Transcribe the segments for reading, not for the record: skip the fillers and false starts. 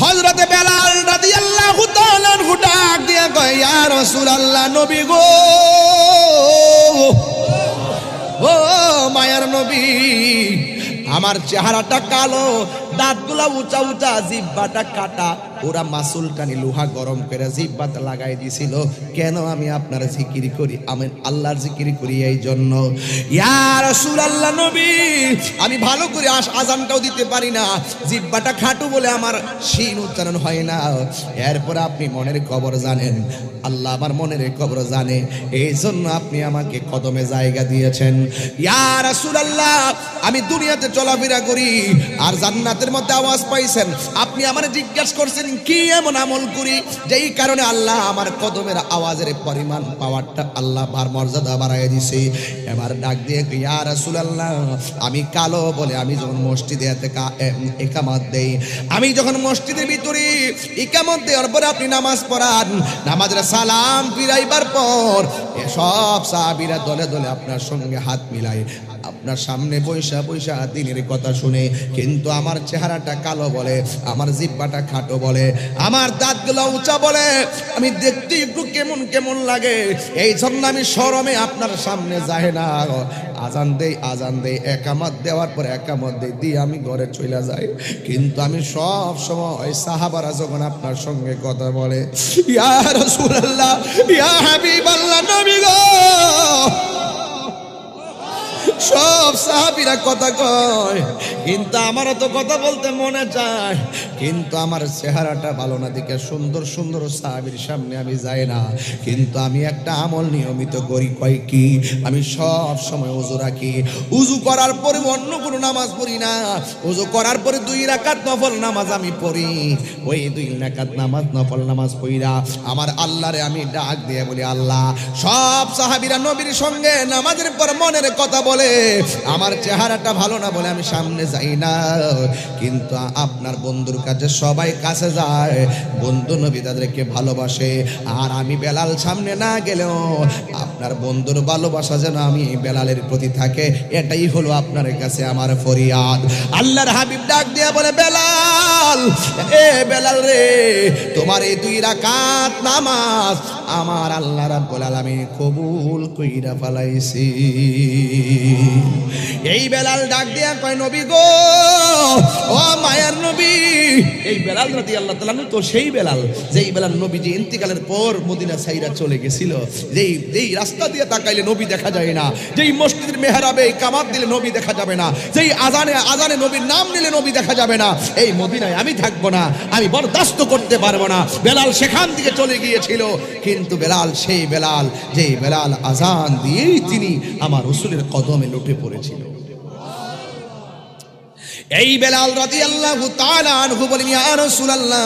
হযরতে বেলাল রাদিয়াল্লাহু তাআলা আনহু ডাক দিয়া কয়, ইয়া রাসূলুল্লাহ, নবী গো, ও মায়ার নবী, আমার চেহারাটা কালো, দাঁতগুলা উঁচা উঁচা, জিহ্বাটা কাটা, ওরা মাসুল টানি লোহা গরম করে জিহ্বাতে লাগাই দিছিল। কেন আমি আপনার জিকির করি, আমি আল্লাহর জিকির করি এই জন্য। ইয়া রাসূলুল্লাহ, নবী, আমি ভালো করে আজানটাও দিতে পারি না, জিহ্বাটা খাটু বলে আমার শিন উচ্চারণ হয় না। এরপর আপনি মনের খবর জানেন, আল্লাহ আমার মনের খবর জানে, এই জন্য আপনি আমাকে কদমে জায়গা দিয়েছেন। ইয়া রাসূলুল্লাহ, আমি দুনিয়াতে চলাফেরা করি আর জান্নাতের মধ্যে আওয়াজ পাইছেন, আপনি আমার জিজ্ঞাসা করছেন কি এমন আমল করি যেই কারণে আল্লাহ আমার কদমের আওয়াজের পরিমাণ পাওয়ারটা আল্লাহ বার মর্যাদা বাড়ায় দিছে। এবার ডাক দিয়ে, ইয়া রাসূলুল্লাহ, আমি কালো বলে আমি যখন মসজিদে ইকামত দেই, আমি যখন মসজিদের ভিতরে ইকামত দেওয়ার পরে আপনি নামাজ পড়ান, নামাজের সালাম ফিরাইবার পর সব সাহাবীরা দলে দলে আপনার সঙ্গে হাত মিলায় আপনার সামনে বৈশা বৈশা দিনের কথা শুনে, কিন্তু আমার চেহারাটা কালো বলে, আমার জিহ্বাটা খাটো বলে, আমার দাঁতগুলো উঁচা বলে, আমি দেখতে একটু কেমন কেমন লাগে, এই জন্য আমি শরমে আপনার সামনে যাই না। আজান দেই, একামত দেওয়ার পর একামত দিয়ে আমি ঘরে চলে যাই। কিন্তু আমি সব সময় সাহাবারা যখন আপনার সঙ্গে কথা বলে, ইয়া রাসূলুল্লাহ, ইয়া হাবিবাল্লাহ, নবী গো, সব সাহাবীরা কথা কয়, কিন্তু আমারও তো কথা বলতে মনে চায়, কিন্তু আমার চেহারাটা ভালো না দিকে সুন্দর সুন্দর সাহাবীর সামনে আমি যাই না। কিন্তু আমি একটা আমল নিয়মিত করি, কয় কি, আমি সব সময় ওযু রাখি, ওযু করার পরে অন্য কোনো নামাজ পড়ি না, ওযু করার পরে 2 রাকাত নফল নামাজ আমি পড়ি, ওই 2 রাকাত নামাজ নফল নামাজ পড়া আমার আল্লাহরে আমি ডাক দিয়ে বলি, আল্লাহ, সব সাহাবীরা নবীর সঙ্গে নামাজের পর মনের কথা বলে, আমার চেহারাটা ভালো না বলে আমি সামনে যাই না, কিন্তু আপনার বন্ধুর কাছে সবাই কাছে যায়, বন্ধু নবী তাদেরকে ভালোবাসে, আর আমি বেলাল সামনে না গেলেও আপনার বন্ধুর ভালোবাসা যেন আমি বেলালের প্রতি থাকে, এটাই হলো আপনার কাছে আমার ফরিয়াদ। আল্লাহর হাবিব ডাক দিয়া বলে, বেলাল, এ বেলাল রে, তোমার এই 2 রাকাত নামাজ আমার আল্লাহ রাব্বুল আলামিন কবুল কইরা ফেলাইছি। এই বেলাল ডাক দিয়া কয়, নবী গো, ও মায়ার নবী, এই বেলাল রাদিয়াল্লাহু তাআলা তো সেই বেলাল, যেই বেলাল নবীজি ইন্তিকালের পর মদিনা ছাইরা চলে গেছিল, যেই রাস্তা দিয়ে তাকাইলে নবী দেখা যায় না, যেই মসজিদের মেহরাবে কামাত দিলে নবী দেখা যাবে না, যেই আজানে নবীর নাম নিলে নবী দেখা যাবে না, এই মদিনায় আমি থাকবো না, আমি বরদাস্ত করতে পারবো না। বেলাল সেখান থেকে চলে গিয়েছিল, কিন্তু বেলাল সেই বেলাল, যেই বেলাল আজান দিয়েই তিনি আমার রাসূলের কদমে লুটে পড়েছিল। এই বেলাল রাদিয়াল্লাহু তাআলা আনহু বলেন, ইয়া রাসূলুল্লাহ,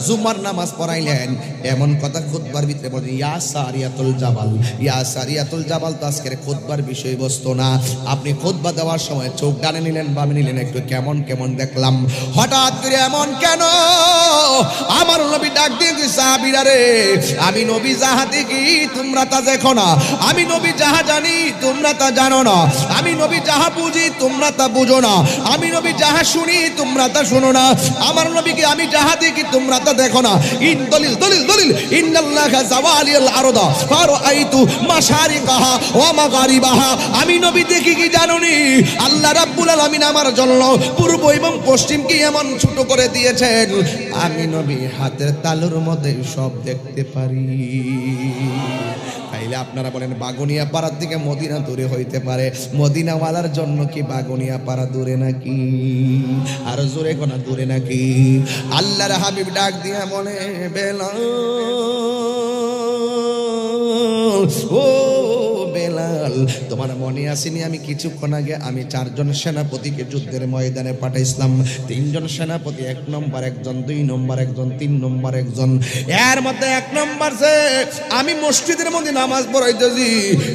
জুমার নামাজ পড়াইলেন, এমন কথা খুতবার ভিতরে বলেন, ইয়া সারিয়াতুল জাবাল, ইয়া সারিয়াতুল জাবাল তো আজকের খুতবার বিষয়বস্তু না। আপনি খুতবা দেওয়ার সময় চোখ ডানে নিলেন বামে নিলেন, একটু কেমন কেমন দেখলাম, হঠাৎ করে এমন কেন? আমার নবী ডাক দিয়ে সাহাবীরা রে, আমি নবী যাহা দেখি তোমরা তা দেখো না, আমি নবী যাহা জানি তোমরা তা জানো না, আমি নবী যাহা বুঝি তোমরা তা বুঝো না, আমি নবী যাহা শুনি তোমরা তা শোনো না, আমার নবীকে আমি যাহা দেখি তোমরা তা দেখো না। ইন দলিল দলিল দলিল, ইন্নাল্লাহা যাওয়ালিল আরদা ফারাআইতু মাশারিকাহা ওয়া মাগারিবাহা, আমি নবী দেখি কি জানোনি, আল্লাহ রাব্বুল আলামিন আমার জন্য পূর্ব এবং পশ্চিমকে এমন ছোট করে দিয়েছেন, আমি নবী হাতের তালুর মধ্যে সব দেখতে পারি। তাইলে আপনারা বলেন, বাগুনিয়া পাড়ার দিকে মদিনা দূরে হইতে পারে, মদিনাওয়ালার জন্য কি বাগুনিয়া পাড়া দূরে নাকি? আর জোরে কোনা দূরে নাকি? আল্লাহর হাবিব ডাক দিয়া বলে, বেলাল, ও বেলাল, তোমার মনে আসেনি আমি কিছুক্ষণ আগে আমি 4 জন সেনাপতিকে যুদ্ধের ময়দানে পাঠাইছিলাম। 3 জন সেনাপতি, 1 নম্বর একজন, 2 নম্বর একজন, 3 নম্বর একজন। এর মধ্যে 1 নম্বর যে আমি মসজিদের মধ্যে নামাজ পড়াইতেছি,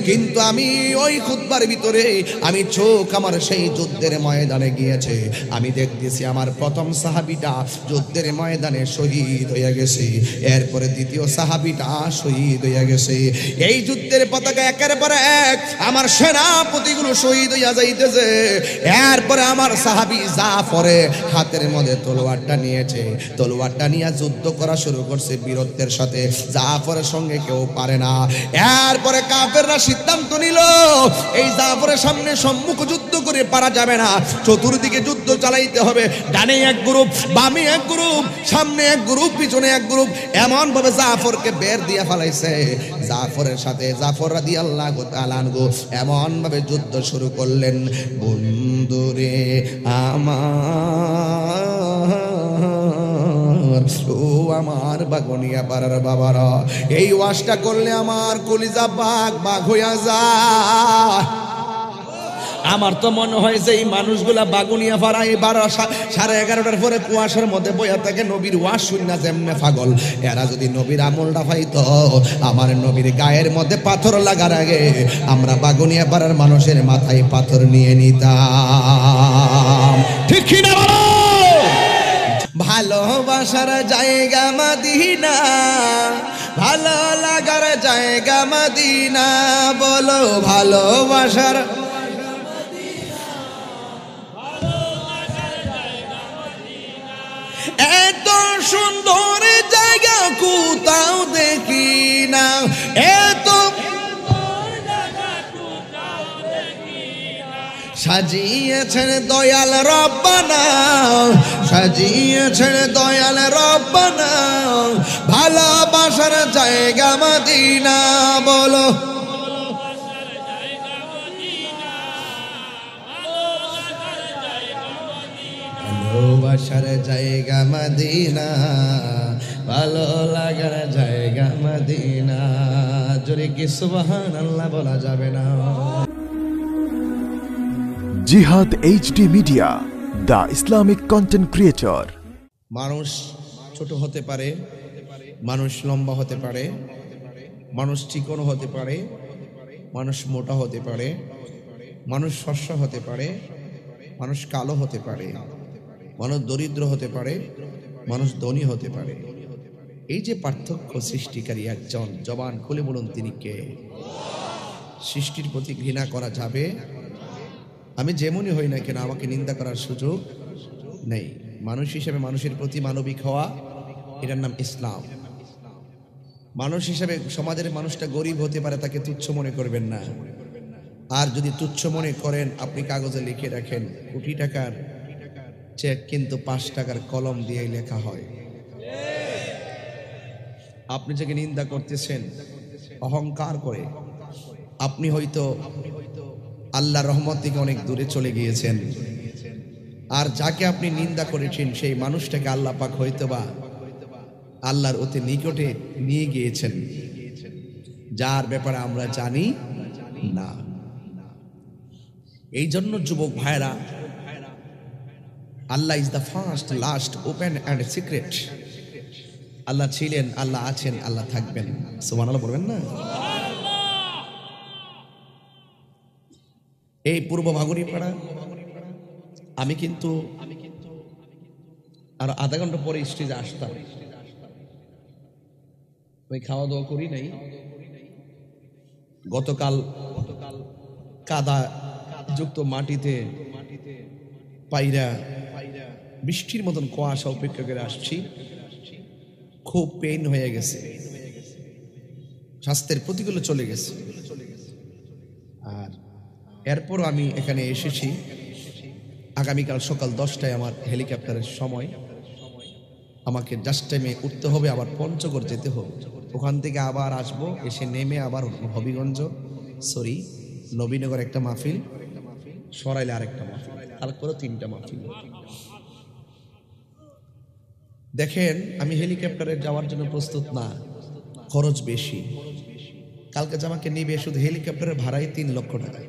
কিন্তু আমি ওই খুতবার ভিতরে আমি চোখ আমার সেই যুদ্ধের ময়দানে গিয়েছে, আমি দেখতেছি আমার প্রথম সাহাবীটা যুদ্ধের ময়দানে শহীদ হয়ে গেছে, এরপরে দ্বিতীয় সাহাবীটা শহীদ হয়ে গেছে। এই যুদ্ধের পতাকা একের পর এক আমার সেনাপতিগুলো শহীদ হইয়া যাইতেছে। এরপরে আমার সাহাবী জাফরে হাতের মধ্যে তলোয়ারটা নিয়েছে, তলোয়ারটা নিয়ে যুদ্ধ করা শুরু করছে বীরত্বের সাথে। জাফরের সঙ্গে কেউ পারে না। এরপরে কাফেররা সিদ্ধান্ত নিল এই জাফরের সামনে সম্মুখ যুদ্ধ করে পারা যাবে না, চতুর্দিকে যুদ্ধ চালাইতে হবে। ডানে এক গ্রুপ, বামে এক গ্রুপ, সামনে এক গ্রুপ, পিছনে এক গ্রুপ, এমন ভাবে জাফরকে বের দিয়ে ফেলাইছে। জাফরের সাথে জাফর রাদিয়াল্লাহু তাআলা আনহু এমন ভাবে যুদ্ধ শুরু করলেন, বন্ধুরে আমার, ও আমার বাগনিয়া পাড়ার বাবারা, এই ওয়াজটা করলে আমার কলিজা বাগ বাগ হইয়া যায়। আমার তো মনে হয় যে এই মানুষগুলা বাগুনিয়া পাড়া এই 11:30 পরে কুয়াশার মধ্যে বইয়া থাকে, নবীর ওয়াজ শুননা যেমনে পাগল। এরা যদি নবীর আমলটা পাইতো, আমার নবীর গায়ের মধ্যে পাথর লাগার আগে আমরা বাগুনিয়া পাড়ার মানুষের মাথায় পাথর নিয়ে নিতাম। ঠিক কি না বলো? ভালোবাসার জায়গা মদিনা, ভালো লাগার জায়গা মদিনা, বলো ভালোবাসার এত সুন্দর জায়গা কোথাও দেখি না, এত সাজিয়েছেন দয়াল রব্বানা, সাজিয়েছেন দয়াল রব্বানা, ভালোবাসার জায়গা মদিনা, বলো ভালোবাসার জায়গা মদিনা, ভালো লাগার জায়গা মদিনা। জোরে কি সুবহানাল্লাহ বলা যাবে না? জিহাদ HD media, the Islamic content creator. মানুষ ছোট হতে পারে, মানুষ লম্বা হতে পারে, মানুষ চিকন হতে পারে, মানুষ মোটা হতে পারে, মানুষ ফর্সা হতে পারে, মানুষ কালো হতে পারে, মানুষ দরিদ্র হতে পারে, মানুষ ধনী হতে পারে। এই যে পার্থক্য সৃষ্টিকারী একজন, জবান খুলে বলুন তিনি কে? সৃষ্টির প্রতি ঘৃণা করা যাবে? আমি যেমনই হই না কেন আমাকে নিন্দা করার সুযোগ নেই। মানুষ হিসেবে মানুষের প্রতি মানবিক হওয়া, এটার নাম ইসলাম। মানুষ হিসেবে সমাজের মানুষটা গরিব হতে পারে, তাকে তুচ্ছ মনে করবেন না। আর যদি তুচ্ছ মনে করেন, আপনি কাগজে লিখে রাখেন কোটি টাকার চেক কিন্তু 5 টাকার কলম দিয়ে লেখা হয়। আপনি যাকে নিন্দা করতেছেন অহংকার করে, আপনি হয়তো আল্লাহর রহমত থেকে অনেক দূরে চলে গিয়েছেন। আর যাকে আপনি নিন্দা করেছেন সেই মানুষটাকে আল্লাহ পাক হয়তোবা আল্লাহর অতি নিকটে নিয়ে গিয়েছেন, যার ব্যাপারে আমরা জানি না। এই জন্য যুবক ভাইরা, আল্লাহ is the first, last, open and secret. আল্লাহ ছিলেন, আল্লাহ আছেন, আল্লাহ থাকবেন। সুবহানাল্লাহ বলবেন না? এই পূর্ব ভাগুড়িপাড়া আমি কিন্তু আর আধা ঘন্টা পরে স্টেজে আসতাম। ওই খাওয়া দাওয়া করি নাই। গতকাল কাদা যুক্ত মাটিতে পায়রা বৃষ্টির মতন কুয়াশা উপেক্ষা করে আসছি। খুব পেইন হয়ে গেছে, স্বাস্থ্যের প্রতিকূলে চলে গেছে। আর এরপর আমি এখানে এসেছি। আগামীকাল সকাল 10টায় আমার হেলিকপ্টারের সময়। আমাকে জাস্ট টাইমে উঠতে হবে, আবার পঞ্চগড় যেতে হবে। ওখান থেকে আবার আসবো, এসে নেমে আবার হবিগঞ্জ, নবীনগর একটা মাহফিল, সরাইলে আরেকটা মাহফিল, তারপরে 3টা মাহফিল। দেখেন, আমি হেলিকপ্টারে যাওয়ার জন্য প্রস্তুত না, খরচ বেশি। কালকে আমাকে নিবে শুধু হেলিকপ্টারের ভাড়াই 3 লক্ষ টাকা।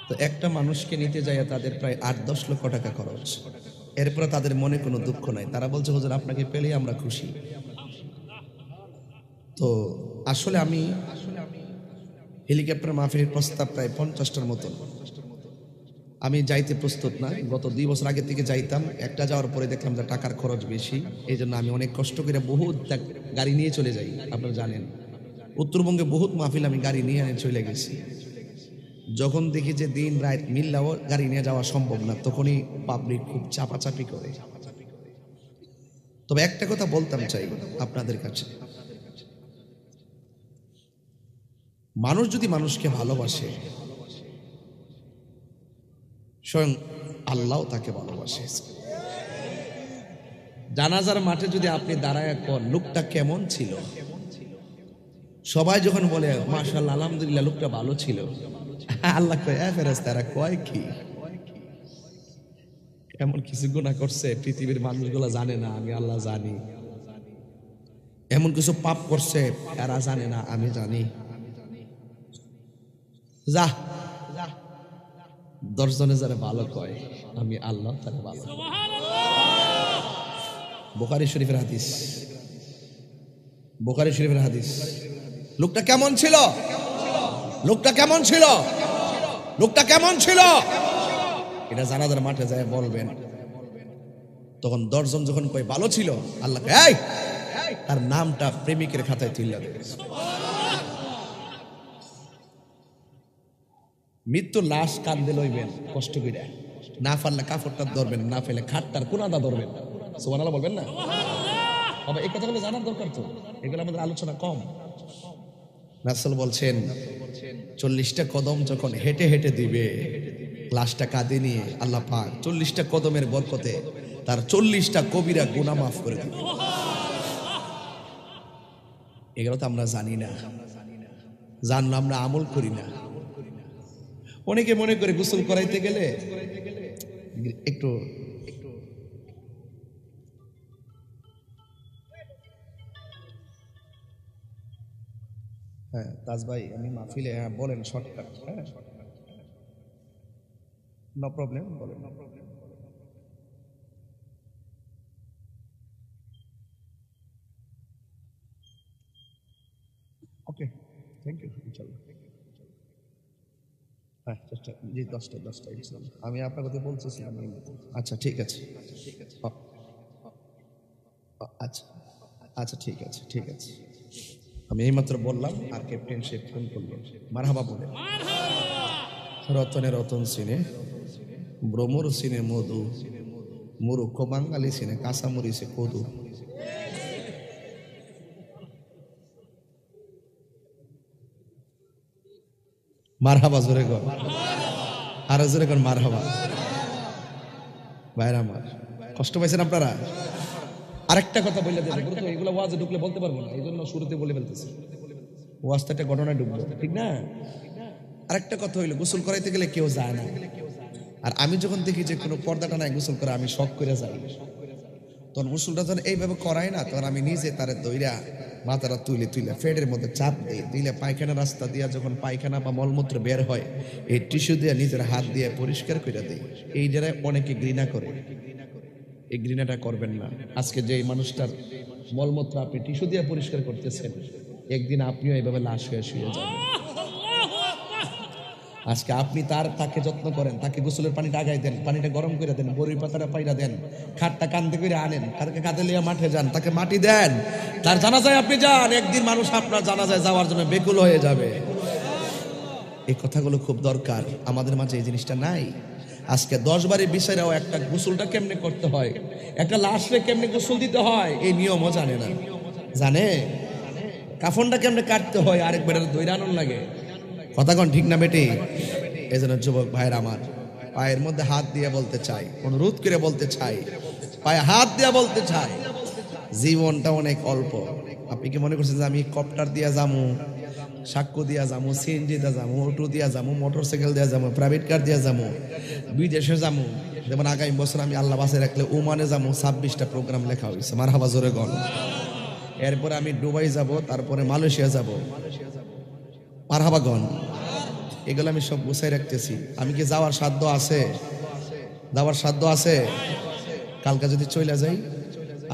তো একটা মানুষকে নিতে যায় তাদের প্রায় 8-10 লক্ষ টাকা খরচ। এরপরে তাদের মনে কোনো দুঃখ নাই, তারা বলছে হুজুর আপনাকে পেলেই আমরা খুশি। তো আসলে আমি হেলিকপ্টার মাহফিলের প্রস্তাব প্রায় 50টার মতন। আমি যাইতে প্রস্তুত না। গত 2 বছর আগে থেকে যাইতাম, একটা যাওয়ার পরে দেখলাম যে টাকার খরচ বেশি। এই জন্য আমি অনেক কষ্ট করে বহু গাড়ি নিয়ে চলে যাই, আপনারা জানেন। উত্তরবঙ্গে বহুত মাহফিল আমি গাড়ি নিয়ে এনে চলে গেছি। যখন দেখি যে দিন রাত মিললেও গাড়ি নিয়ে যাওয়া সম্ভব না, তখনই পাবলিক খুব চাপাচাপি করে। তবে একটা কথা বলতাম চাই আপনাদের কাছে, মানুষ যদি মানুষকে ভালোবাসে, স্বয়ং আল্লাহ তাকে ভালোবাসে। জানাজার মাঠে যদি আপনি দাঁড়ায় কোন লোকটা কেমন ছিল, সবাই যখন বলে মাশাআল্লাহ আলহামদুলিল্লাহ লোকটা ভালো ছিল, আল্লাহ কয় এ ফেরেশতারা কয় কি এমন কিছু গুনাহ করছে পৃথিবীর মানুষগুলো জানে না, আমি আল্লাহ জানি। এমন কিছু পাপ করছে এরা জানে না, আমি জানি। যা 10 জনে যারা ভালো কয়, আমি আল্লাহ তারা ভালো। বুখারী শরীফের হাদিস, বুখারী শরীফের হাদিস। লোকটা কেমন ছিল, লোকটা কেমন ছিল, লোকটা কেমন ছিল, এটা জানাজার মাঠে যায় বলবেন। তখন 10 জন যখন কয় ভালো ছিল, আল্লাহ এই তার নামটা প্রেমিকের খাতায় তুলে দেবে। মৃত্যু লাশ কান্দে লইবেন কষ্ট করে, না পারলে কাপড়টা ধরবেন, না ফেলে খাটটার কোনাটা ধরবেন। সুবহানাল্লাহ বলবেন না? বাবা এই কথাগুলো জানার দরকার তো, এগুলো আমাদের আলোচনা কম। রাসূল বলছেন 40টা কদম যখন হেঁটে হেঁটে দিবে লাশটা কাঁধে নিয়ে, আল্লাহ পাক 40টা কদমের বরকতে তার 40টা কবিরা গুনাহ মাফ করে দিবে। এগুলো তো আমরা জানি না, জানলে আমরা আমল করি না। অনেকে মনে করে গোসল করাইতে গেলে একটু হ্যাঁ তাজ ভাই আমি মাহফিলে হ্যাঁ বলেন শর্টকাট, হ্যাঁ নো প্রবলেম বলেন। ওকে থ্যাংক ইউ, ইনশাআল্লাহ। হ্যাঁ জি 10টা আমি আপনার কথা বলতেছি। আমি আচ্ছা ঠিক আছে, আচ্ছা আচ্ছা ঠিক আছে ঠিক আছে, আমি এইমাত্র বললাম। আর ক্যাপ্টেন শেখ ফোন করলো, মারহাবা বলে। রতনে রতন সিনে, ভ্রমর সিনে মধু, মুরুক্ষ বাঙালি সিনে কাঁচামরি সে কদু। মারহাবা জোরে কর, আরো জোরে কর মারহাবা। ভাইরা আমার কষ্ট পাইছেন আপনারা? আরেকটা কথা বলে দেবো, এগুলো ওয়াজে ঢুকলে বলতে পারবো না, এই জন্য শুরুতে বলে ফেলতেছি। ওয়াজটা একটা ঘটনায় ঢুকবো, ঠিক না? আরেকটা কথা হইলো, গোসল করাইতে গেলে কেউ যায় না। আর আমি যখন দেখি যে কোনো পর্দাটা নাই গোসল করে, আমি শখ করে যাই। তখন গোসলটা যখন এইভাবে করাই না, তখন আমি নিজে তারে দইরা মাথাটা তুলে তুলে ফেডের মধ্যে চাপ দিই, দিলে পায়খানা রাস্তা দিয়া যখন পায়খানা বা মলমূত্র বের হয়, এই টিস্যু দিয়ে নিজের হাত দিয়ে পরিষ্কার করে দিই। এই জায়গায় অনেকে ঘৃণা করে, এই ঘৃণাটা করবেন না। আজকে যে মানুষটার মলমূত্র আপনি টিস্যু দিয়ে পরিষ্কার করতেছেন, একদিন আপনিও এইভাবে লাশ হয়ে শুয়ে যাবেন। আজকে আপনি তাকে যত্ন করেন, তাকে গোসলের পানিটা আগাই দেন, পানিটা গরম করে দেন, বড়ি পাতাটা পাইরা দেন, খাটটা কান্দে করে আনেন, তাকে কাঁধে লিয়ে মাঠে যান, তাকে মাটি দেন, তার জানাজায় আপনি যান। একদিন মানুষ আপনার জানাজায় যাওয়ার জন্য বেকুল হয়ে যাবে। এই কথাগুলো খুব দরকার, আমাদের মাঝে এই জিনিসটা নাই। আজকে 10 বারে বিচারাও একটা গোসলটা কেমনে করতে হয়, একটা লাশে কেমনে গোসল দিতে হয়, এই নিয়মও জানে না। জানে কাফনটা কেমনে কাটতে হয়, আরেকবার দৈরানন লাগে। কথা কোন ঠিক না বেটি? এই জন্য যুবক ভাইয়ের আমার, পায়ের মধ্যে হাত দিয়ে বলতে চাই, অনুরোধ করে বলতে চাই, পায়ে হাত দিয়ে বলতে চাই, জীবনটা অনেক অল্প। আপনি কি মনে করছেন যে আমি কপ্টার দিয়া যামু, সাক্ষ্য দিয়া যামু, সিএনজি দিয়া যামু, অটো দিয়া যামু, মোটরসাইকেল দিয়া যামু, প্রাইভেট কার দিয়া যামু, বিদেশে যামু? যেমন আগামী বছর আমি আল্লাহ বাসে রাখলে ওমানে যামু, 26টা প্রোগ্রাম লেখা হয়েছে, মারহাবা জোরে গণ। এরপরে আমি দুবাই যাব, তারপরে মালয়েশিয়া যাব, মারহাবা গণ। এগুলো আমি সব গুছাই রাখতেছি। আমি কি যাওয়ার সাধ্য আছে? যাওয়ার সাধ্য আছে? কালকে যদি চলে যাই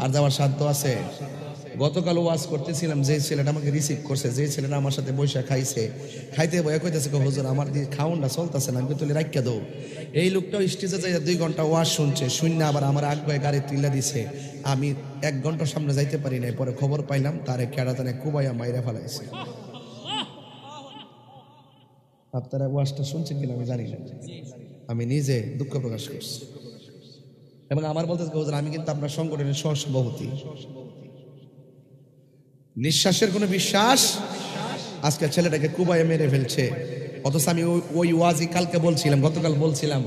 আর যাওয়ার সাধ্য আছে? গতকাল ওয়াজ করতেছিলাম, যে ছেলেটা আমাকে রিসিভ করছে, যে ছেলেটা আমার সাথে বসে খাইছে, খাইতে বয়ে কইতেছে হুজুর আমার দিয়ে খাউনটা চলতেছে না, আমি তুলে রাখিয়া দাও। এই লোকটাও স্টেজে যাই 2 ঘন্টা ওয়াজ শুনছে, শূন্য আবার আমার আগে গাড়ি তুলে দিছে। আমি 1 ঘন্টার সামনে যাইতে পারি নাই, পরে খবর পাইলাম তারে কেডা জানে কুবাইয়া মাইরা ফেলাইছে। আপনারা ওয়াজটা শুনছেন কিনা আমি জানি না, আমি নিজে দুঃখ প্রকাশ করছি। এবং আমার বলতে আমি কিন্তু আপনার সংগঠনের সহসভাপতি। নিঃশ্বাসের কোনো বিশ্বাস, আজকে ছেলেটাকে কুবাইয়ে মেরে ফেলছে, অথচ আমি ওই ওয়াজি কালকে বলছিলাম, গতকাল বলছিলাম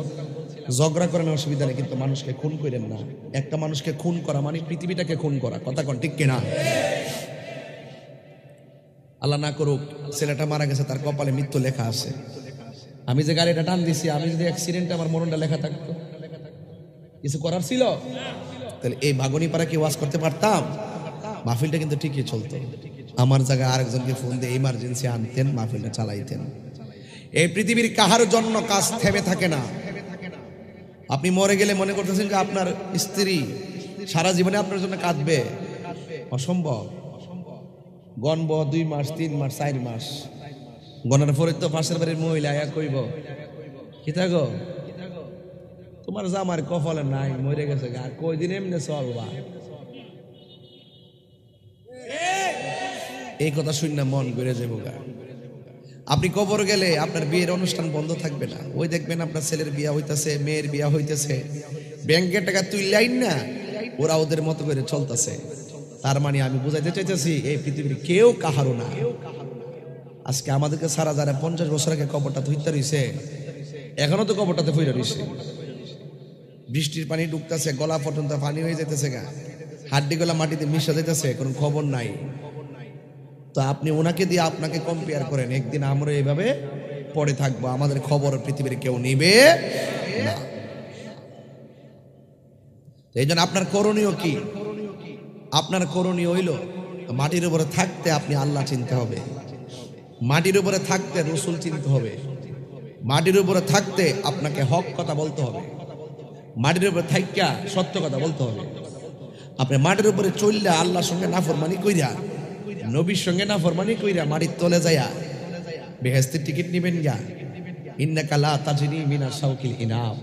ঝগড়া করেন অসুবিধা নেই, কিন্তু মানুষকে খুন করেন না। একটা মানুষকে খুন করা মানে পৃথিবীটাকে খুন করা, কথা কোন ঠিক কিনা? আল্লাহ না করুক ছেলেটা মারা গেছে, তার কপালে মৃত্যু লেখা আছে। আমি যে গাড়িটা টান দিছি, আমি যদি অ্যাক্সিডেন্টে আমার মরণটা লেখা থাকতো, কিছু করার ছিল? তাহলে এই ভাগনি পাড়া কি ওয়াজ করতে পারতাম? মাহফিলটা কিন্তু ঠিকই চলতো। আমার জায়গায় আরেকজনকে ফোন দিয়ে ইমার্জেন্সি আনতেন, মাহফিলটা চালাইতেন। এই পৃথিবীর কাহার জন্য কাজ থেমে থাকে না। আপনি মরে গেলে মনে করতেছেন যে আপনার স্ত্রী সারা জীবনে আপনার জন্য কাঁদবে, অসম্ভব। গণব 2 মাস 3 মাস 4 মাস, গণার পরে তো পাশের বাড়ির মহিলা আয়া কইব কি থাকো তোমার জামার কপালে নাই, মরে গেছে, আর কয়দিন এমনি চলবা। এই কথা শুনে মন ঘুরে যাবো গা। আপনি কবর গেলে আপনার বিয়ের অনুষ্ঠান বন্ধ থাকবে না। ওই দেখবেন আপনার ছেলের বিয়া হইতেছে, মেয়ের বিয়া হইতেছে, ব্যাংকের টাকা তুইলাইন না, ওরা ওদের মতো করে চলতেছে। তার মানে আমি বুঝাইতে চাইতেছি এই পৃথিবীর কেউ কাহারও না। আজকে আমাদেরকে সারা যারা 50 বছর আগে কবরটা ধুইতে রইছে, এখনো তো কবরটাতে ফইরা রইছে। বৃষ্টির পানি ঢুকতেছে, গলা পর্যন্ত পানি হয়ে যেতেছে গা, হাড্ডি গলা মাটিতে মিশে যেতেছে, কোনো খবর নাই। তো আপনি ওনাকে দিয়ে আপনাকে কম্পেয়ার করেন, একদিন আমরা এইভাবে পড়ে থাকবো, আমাদের খবর পৃথিবীর কেউ নিবে না। এই জন্য আপনার করণীয় কি? আপনার করণীয় হইল মাটির উপরে থাকতে আপনি আল্লাহ চিনতে হবে, মাটির উপরে থাকতে রসুল চিনতে হবে, মাটির উপরে থাকতে আপনাকে হক কথা বলতে হবে, মাটির উপরে থাইকা সত্য কথা বলতে হবে। আপনি মাটির উপরে চললে আল্লাহর সঙ্গে নাফরমানি কইরা, নবীর সঙ্গে নাফরমানি কইরা মাটির তলে যায়া বেহেশতের টিকিট নিবেন গা। ইন্নাকা লা তাজরি মিনা শাওকিল ইনাম।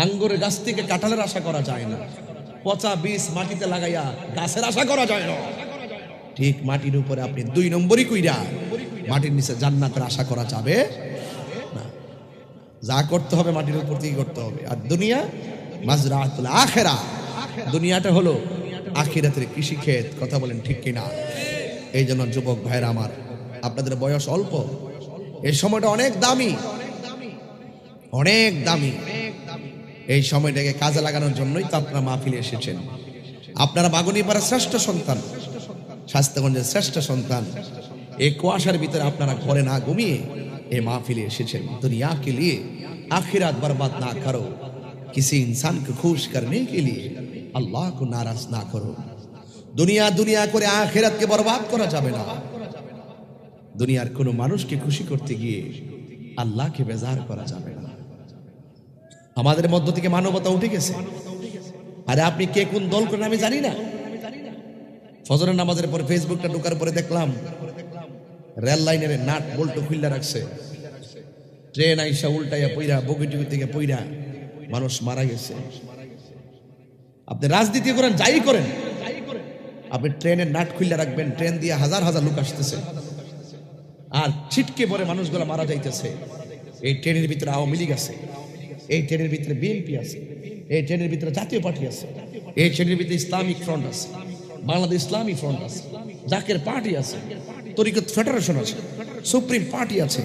আঙ্গুরের গাছ থেকে কাঁঠালের আশা করা যায় না, পচা বীজ মাটিতে লাগাইয়া গাছের আশা করা যায় না। ঠিক মাটির উপরে আপনি 2 নম্বরই কইরা মাটির নিচে জান্নাতের আশা করা যাবে না। যা করতে হবে মাটির উপর থেকে করতে হবে। আর দুনিয়া মাজরাতুল আখিরা, দুনিয়াটা হলো আখিরাতের কৃষিক্ষেত, কথা বলেন ঠিক কিনা? এই জন্য যুবক ভাইরা আমার, আপনাদের বয়স অল্প, এই সময়টা অনেক দামি, অনেক দামি। এই সময়টাকে কাজে লাগানোর জন্যই তো আপনারা মাহফিলে এসেছেন। আপনারা বাগুনীপাড়ার শ্রেষ্ঠ সন্তান, শাস্তাগঞ্জের শ্রেষ্ঠ সন্তান। এই কুয়াশার ভিতরে আপনারা ঘরে না ঘুমিয়ে এই মাহফিলে এসেছেন। দুনিয়া কে লিয়ে आखिरत बर्बाद ना करो, किसी इंसान को खुश करने के लिए अल्लाह को नाराज ना करो। दुनिया दुनिया করে আখিরাতকে বরবাদ করা যাবে না। দুনিয়ার কোনো মানুষকে খুশি করতে গিয়ে আল্লাহকে বেজার করা যাবে না। আমাদের মধ্য থেকে মানবতা উঠে গেছে। আরে আপনি কে কোন দল করেন আমি জানি না। ফজরের নামাজের পরে ফেসবুকটা ঢোকার পরে দেখলাম রেল লাইনের নাট বল্টু খুললা রাখছে, ট্রেন আইসা উল্টাইয়া পইরা বগিটুকি থেকে পইরা মানুষ মারা গেছে। আপনি রাজনীতি করেন, যাই করেন, আপনি ট্রেনের নাট খুললা রাখবেন, ট্রেন দিয়ে হাজার হাজার লোক আসতেছে আর ছিটকে পরে মানুষগুলো মারা যাইতেছে। এই ট্রেনের ভিতরে আওয়ামী লীগ আছে, এই ট্রেনের ভিতরে বিএনপি আছে, এই ট্রেনের ভিতরে জাতীয় পার্টি আছে, এই ট্রেনের ভিতরে ইসলামিক ফ্রন্ট আছে, বাংলাদেশ ইসলামী ফ্রন্ট আছে, জাকের পার্টি আছে, তরিকত ফেডারেশন আছে, সুপ্রিম পার্টি আছে।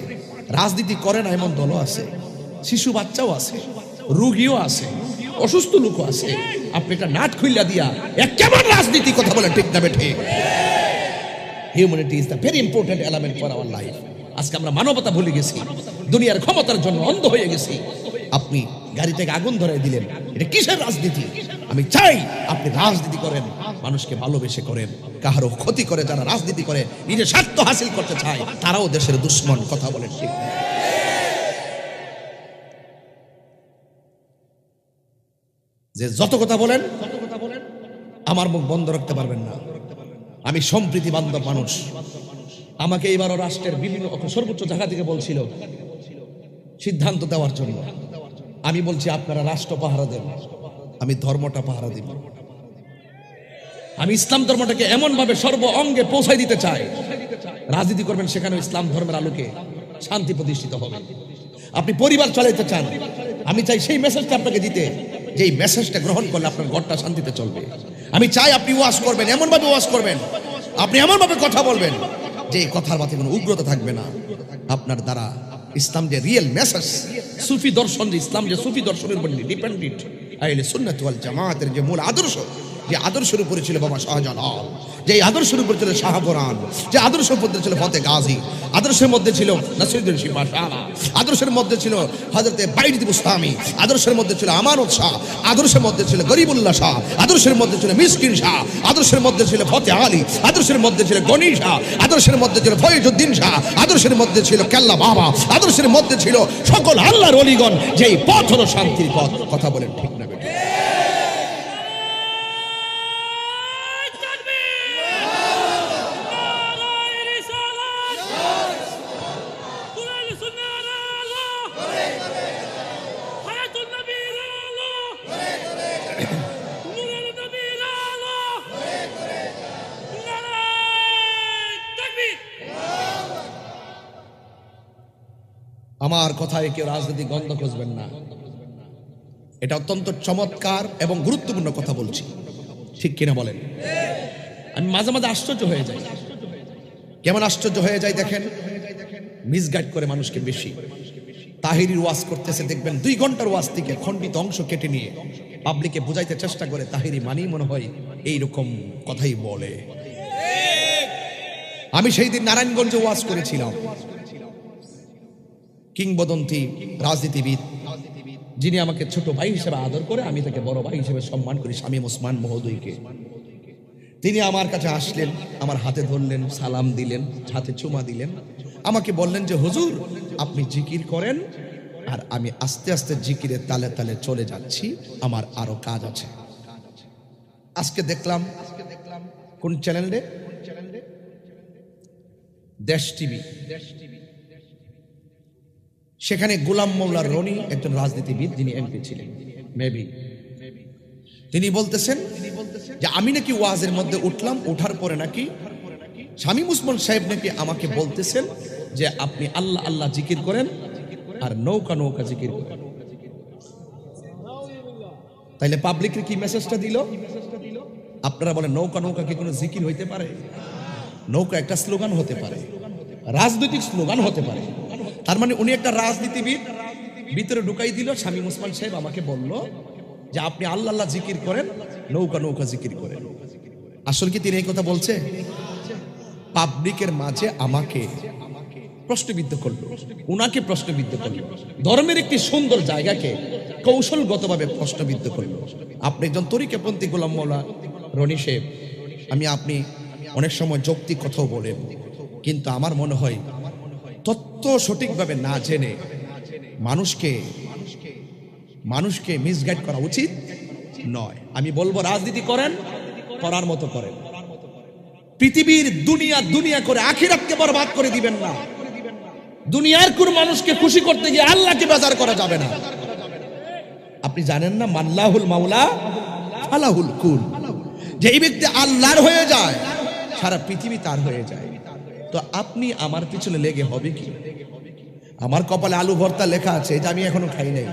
রাজনীতি করে না এমন দলও আছে, শিশু বাচ্চাও আছে, রোগীও আছে, অসুস্থ লোকও আছে। আপনি এটা নাট খুইলা দিয়া কেমন রাজনীতি কথা বলেন ঠিক না বেঠিক? Humanity is the very important element for our life. আজকে আমরা মানবতা ভুলে গেছি, দুনিয়ার ক্ষমতার জন্য অন্ধ হয়ে গেছি। আপনি গাড়ি থেকে আগুন ধরাই দিলেন, এটা কিসের রাজনীতি? আমি চাই আপনি রাজনীতি করেন, মানুষকে ভালোবেসে করেন। কাহারও ক্ষতি করে যারা রাজনীতি করে, নিজের স্বার্থ হাসিল করতে চায়, তারাও দেশের দুশ্মন, কথা বলেন ঠিক। যে যত কথা বলেন আমার মুখ বন্ধ রাখতে পারবেন না। আমি সম্প্রীতি বান্ধব মানুষ। আমাকে এবারও রাষ্ট্রের বিভিন্ন সর্বোচ্চ জায়গা থেকে বলছিল সিদ্ধান্ত দেওয়ার জন্য। আমি বলছি আপনারা রাষ্ট্র পাহারা দেন, আমি ধর্মটা পাহারা দিব। আমি ইসলাম ধর্মটাকে এমন ভাবে সর্ব অঙ্গে পৌঁছাই দিতে চাই। রাজনীতি করবেন সেখানে ইসলাম ধর্মের আলোকে, শান্তি প্রতিষ্ঠিত হবে। আপনি পরিবার চালাইতে চান, আমি চাই সেই মেসেজটা আপনাকে দিতে, যে এই মেসেজটা গ্রহণ করলে আপনার ঘরটা শান্তিতে চলবে। আমি চাই আপনি ওয়াজ করবেন, এমনভাবে ওয়াজ করবেন, আপনি এমনভাবে কথা বলবেন যে এই কথার মাঝে কোনো উগ্রতা থাকবে না। আপনার দ্বারা ইসলাম যে রিয়েল মেসেজ, সুফি দর্শন, যে ইসলাম যে সুফি দর্শনের উপর ডিপেন্ডেন্ট, আহলে সুন্নাত ওয়াল জামাতের যে মূল আদর্শ, যে আদর্শের উপরে ছিল বাবা শাহজালাল, যে আদর্শের উপরে ছিল শাহপরান, যে আদর্শের মধ্যে ছিল ফতে গাজী, আদর্শের মধ্যে ছিল নাসিরুদ্দিন শিপা শাহ, আদর্শের মধ্যে ছিল হযরতে বাইজিদ বুস্তামি, আদর্শের মধ্যে ছিল আমানত শাহ, আদর্শের মধ্যে ছিল গরিবুল্লাহ শাহ, আদর্শের মধ্যে ছিল মিসকিন শাহ, আদর্শের মধ্যে ছিল ফতে আলী, আদর্শের মধ্যে ছিল গনি শাহ, আদর্শের মধ্যে ছিল ফয়জউদ্দিন শাহ, আদর্শের মধ্যে ছিল কেল্লা বাবা, আদর্শের মধ্যে ছিল সকল আল্লাহর ওলিগণ। যেই পথ হলো শান্তির পথ। কথা বলেন ঠিক না বেঠিক? আমার কথায় কেউ রাজনীতি গন্ধ খুঁজবেন না, এটা অত্যন্ত চমৎকার এবং গুরুত্বপূর্ণ কথা বলছি, ঠিক কিনা বলেন? আমি মাঝে মাঝে আশ্চর্য হয়ে যাই। কেমন আশ্চর্য হয়ে যায় দেখেন, মিসগাইড করে মানুষকে বেশি। তাহিরির ওয়াজ করতেছে, দেখবেন 2 ঘন্টার ওয়াজ থেকে খণ্ডিত অংশ কেটে নিয়ে পাবলিকে বুঝাইতে চেষ্টা করে। তাহিরি মানি মনে হয় এইরকম কথাই বলে। আমি সেই দিন নারায়ণগঞ্জে ওয়াজ করেছিলাম। কিংবদন্তি রাজনীতিবিদ, যিনি আমাকে ছোট ভাই হিসেবে আদর করে, আমি তাকে বড় ভাই হিসেবে সম্মান করি, শামীম ওসমান মহোদয়কে, তিনি আমার কাছে আসলেন, আমার হাতে ধরলেন, সালাম দিলেন, হাতে চুমা দিলেন, আমাকে বললেন যে হুজুর আপনি জিকির করেন, আর আমি আস্তে আস্তে জিকিরের তালে তালে চলে যাচ্ছি, আমার আরো কাজ আছে। আজকে দেখলাম কোন চ্যানেলে, দেশ টিভি, সেখানে গোলাম মৌলা রনি, একজন রাজনীতিবিদ, যিনি এমপি ছিলেন মেবি, তিনি বলতেছেন যে আমি নাকি ওয়াজের মধ্যে উঠলাম, ওঠার পরে নাকি শামীম ওসমান সাহেব নাকি আমাকে বলতেছেন যে আপনি আল্লাহ আল্লাহ জিকির করেন আর নৌকা নৌকা জিকির করেন। তাইলে পাবলিকের কি মেসেজটা দিল? আপনারা বলেন নৌকা নৌকা কি কোনো জিকির হইতে পারে? নৌকা একটা স্লোগান হতে পারে, রাজনৈতিক স্লোগান হতে পারে। তার মানে উনি একটা রাজনীতিবিদ, ভিতরে ঢুকাই দিল। শামীম ওসমান সাহেব আমাকে বলল যে আপনি আল্লাহ আল্লাহ জিকির করেন, নৌকা নৌকা জিকির করেন। আসলে কি তিনি এই কথা বলছে? পাবলিকের মাঝে আমাকে প্রশ্নবিদ্ধ করলো, উনাকে প্রশ্নবিদ্ধ করলো, ধর্মের একটি সুন্দর জায়গাকে কৌশলগতভাবে প্রশ্নবিদ্ধ করলো। আপনি একজন তরিকাপন্থী গোলাম মৌলা রনি সাহেব, আপনি অনেক সময় যৌক্তিক কথাও বলেন, কিন্তু আমার মনে হয় তথ্য সঠিকভাবে না জেনে মানুষকে মিসগাইড করা উচিত নয়। আমি বলবো রাজনীতি করেন, করার মতো করেন, পৃথিবীর দুনিয়া করে আখিরাতকে বরবাদ করে দিবেন না। দুনিয়ার কোন মানুষকে খুশি করতে গিয়ে আল্লাহকে বেজার করা যাবে না। আপনি জানেন না মাল্লাহুল মাওলা ফালাহুল কুল, যে এই ব্যক্তি আল্লাহর হয়ে যায় সারা পৃথিবী তার হয়ে যায়। তো আপনি আমার পিছনে লেগে হবে কি? আমার কপালে আলু ভর্তা লেখা আছে, এটা আমি এখনো খাই নাই।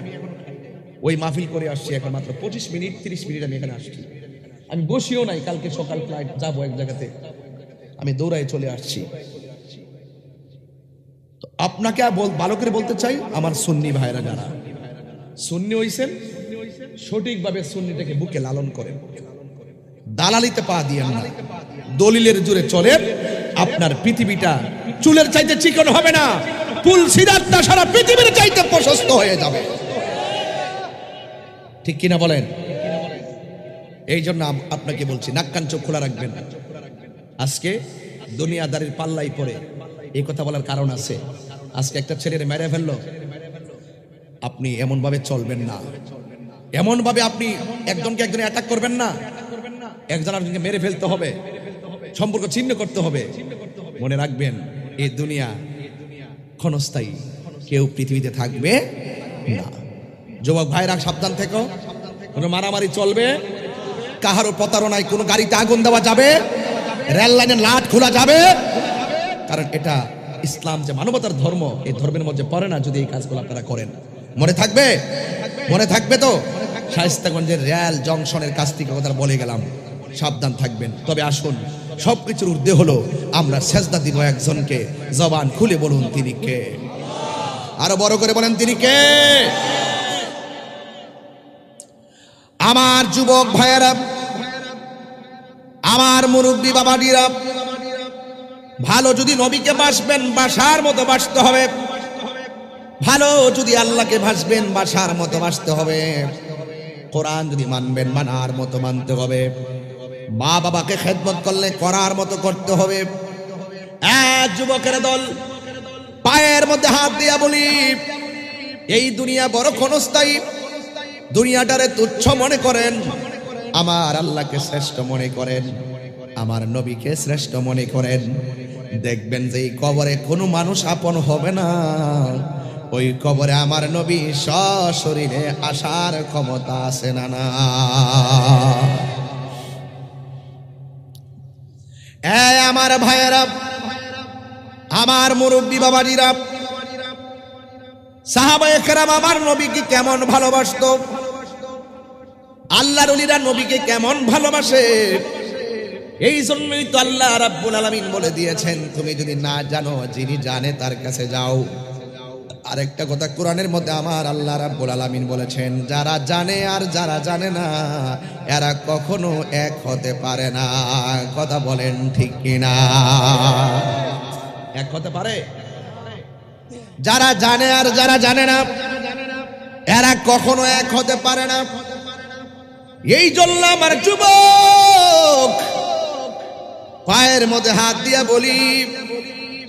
ওই মাহফিল করে আসছি, এখন মাত্র 25 মিনিট 30 মিনিট আমি এখানে আসছি। আমি বসিও নাই, কালকে সকাল ফ্লাইট যাবো এক জায়গাতে, আমি দৌড়ায় চলে আসছি। তো আপনাকে ভালো করে বলতে চাই, আমার সুন্নি ভাইরা যারা সুন্নি হইছেন, সঠিকভাবে সুন্নিটাকে বুকে লালন করেন, দালালিতে পা দিয়েন না, দলিলের জোরে চলেন। আপনার পৃথিবীটা চুলের চাইতে চিকন হবে না, পুল সিরাতটা সারা পৃথিবীর চাইতে প্রশস্ত হয়ে যাবে। ঠিক কিনা বলেন? এই জন্য আপনাকে বলছি, নাক কান চোখ খোলা রাখবেন। আজকে দুনিয়াদারির পাল্লাই পড়ে এই কথা বলার কারণ আছে। আজকে একটা ছেলের মেরে ফেললো, আপনি এমন ভাবে চলবেন না, এমন ভাবে আপনি একজনকে অ্যাটাক করবেন না, একজন আরেকজনকে মেরে ফেলতে হবে, সম্পর্ক ছিন্ন করতে হবে। মনে রাখবেন এই দুনিয়া ক্ষণস্থায়ী, কেউ পৃথিবীতে থাকবে না। যুবক ভাইরা সাবধান থেকো, কোনো মারামারি চলবে, কাহারও প্রতারণায় কোনো গাড়িতে আগুন দেওয়া যাবে, রেল লাইনে লাট খোলা যাবে, কারণ এটা ইসলাম যে মানবতার ধর্ম, এই ধর্মের মধ্যে পড়ে না যদি এই কাজগুলো আপনারা করেন। মনে থাকবে? মনে থাকবে তো? শায়েস্তাগঞ্জের রেল জংশনের কাছ থেকে কথা বলে গেলাম, সাবধান থাকবেন। তবে আসুন, সবকিছুর ঊর্ধ্বে হলো আমরা সেজদা দিব একজনকে। জবান খুলে বলুন তিনি কে? আরো বড় করে বলেন তিনি কে? আমার যুবক ভাইয়েরা, আমার মুরব্বী বাবাজিরা, ভালো যদি নবীকে বাসবেন বাসার মতো বাসতে হবে। ভালো যদি আল্লাহকে বাসবেন বাসার মতো বাসতে হবে। কোরআন যদি মানবেন মানার মতো মানতে হবে। মা বাবাকে খেদমত করলে করার মতো করতে হবে। এক যুবকের দল পায়ের মধ্যে হাত দিয়া বলি, এই দুনিয়া বড় ক্ষণস্থায়ী। দুনিয়াটারে তুচ্ছ মনে করেন, আমার আল্লাহকে শ্রেষ্ঠ মনে করেন, আমার নবীকে শ্রেষ্ঠ মনে করেন। দেখবেন যে এই কবরে কোনো মানুষ আপন হবে না। ওই কবরে আমার নবী সশরীরে আসার ক্ষমতা আছে না? না। আমার ভাইয়েরা, আমার মুরব্বী বাবাজিরা, সাহাবায়ে কেরাম আমার নবীকে কেমন ভালোবাসতো, আল্লাহর ওলিরা নবীকে কেমন ভালোবাসে। এই জন্যই তো আল্লাহ রাব্বুল আলামিন বলে দিয়েছেন, তুমি যদি না জানো যিনি জানে তার কাছে যাও। আরেকটা কথা কোরআনের মধ্যে আমার আল্লাহ রাব্বুল আলামিন বলেছেন, যারা জানে আর যারা জানে না এরা কখনো এক হতে পারে না। কথা বলেন ঠিক কিনা? এক হতে পারে? যারা জানে আর যারা জানে না এরা কখনো এক হতে পারে না। এই জন্য আমার যুবক পায়ের মধ্যে হাত দিয়া বলি,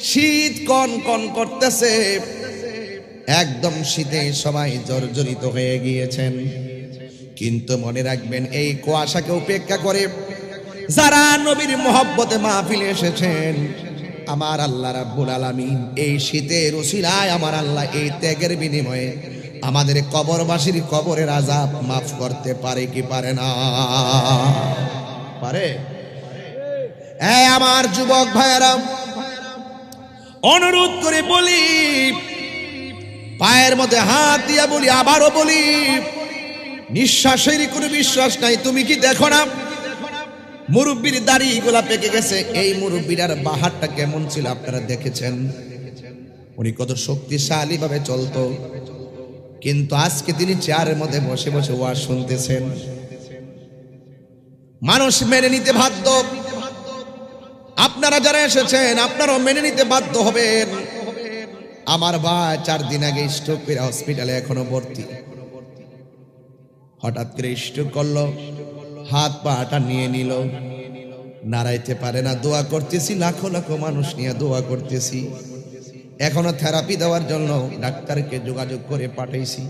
শীত কন কন করতেছে, একদম শীতে সবাই জর্জরিত হয়ে গিয়েছেন। কিন্তু মনে রাখবেন, এই কুয়াশাকে উপেক্ষা করে যারা নবীর মহব্বতে মাহফিলে এসেছেন, আমার আল্লাহ রাব্বুল আলামিন এই শীতের উসিলায় আমার আল্লাহ এই ত্যাগের বিনিময়ে আমাদের কবরবাসীর কবরের আযাব মাফ করতে পারে কি পারে না? পারে। আমার যুবক ভাইয়েরা, অনুরোধ করে বলি, পায়ের মধ্যে হাত দিয়া বলি, আবারও বলি, নিঃশ্বাসের কোনো বিশ্বাস নাই। তুমি কি দেখো না মুরব্বীর দাড়ি গুলা পেকে গেছে? এই মুরব্বীর বাহারটা কেমন ছিল আপনারা দেখেছেন? উনি কত শক্তিশালী ভাবে চলতো। কিন্তু আজকে তিনি চেয়ারের মধ্যে বসে বসে ওয়াজ শুনতেছেন। মানুষ মেনে নিতে বাধ্য। আপনারা যারা এসেছেন আপনারাও মেনে নিতে বাধ্য হবেন। আমার ভাই 4 দিন আগে স্ট্রোক করে হসপিটালে এখনো ভর্তি। হঠাৎ করে স্ট্রোক করলো, হাত পাটা নিয়ে নিল, নাড়াইতে পারে না। দোয়া করতেছি, লাখো লাখো মানুষ নিয়ে দোয়া করতেছি। এখনো থেরাপি দেওয়ার জন্য ডাক্তারকে যোগাযোগ করে পাঠাইছি।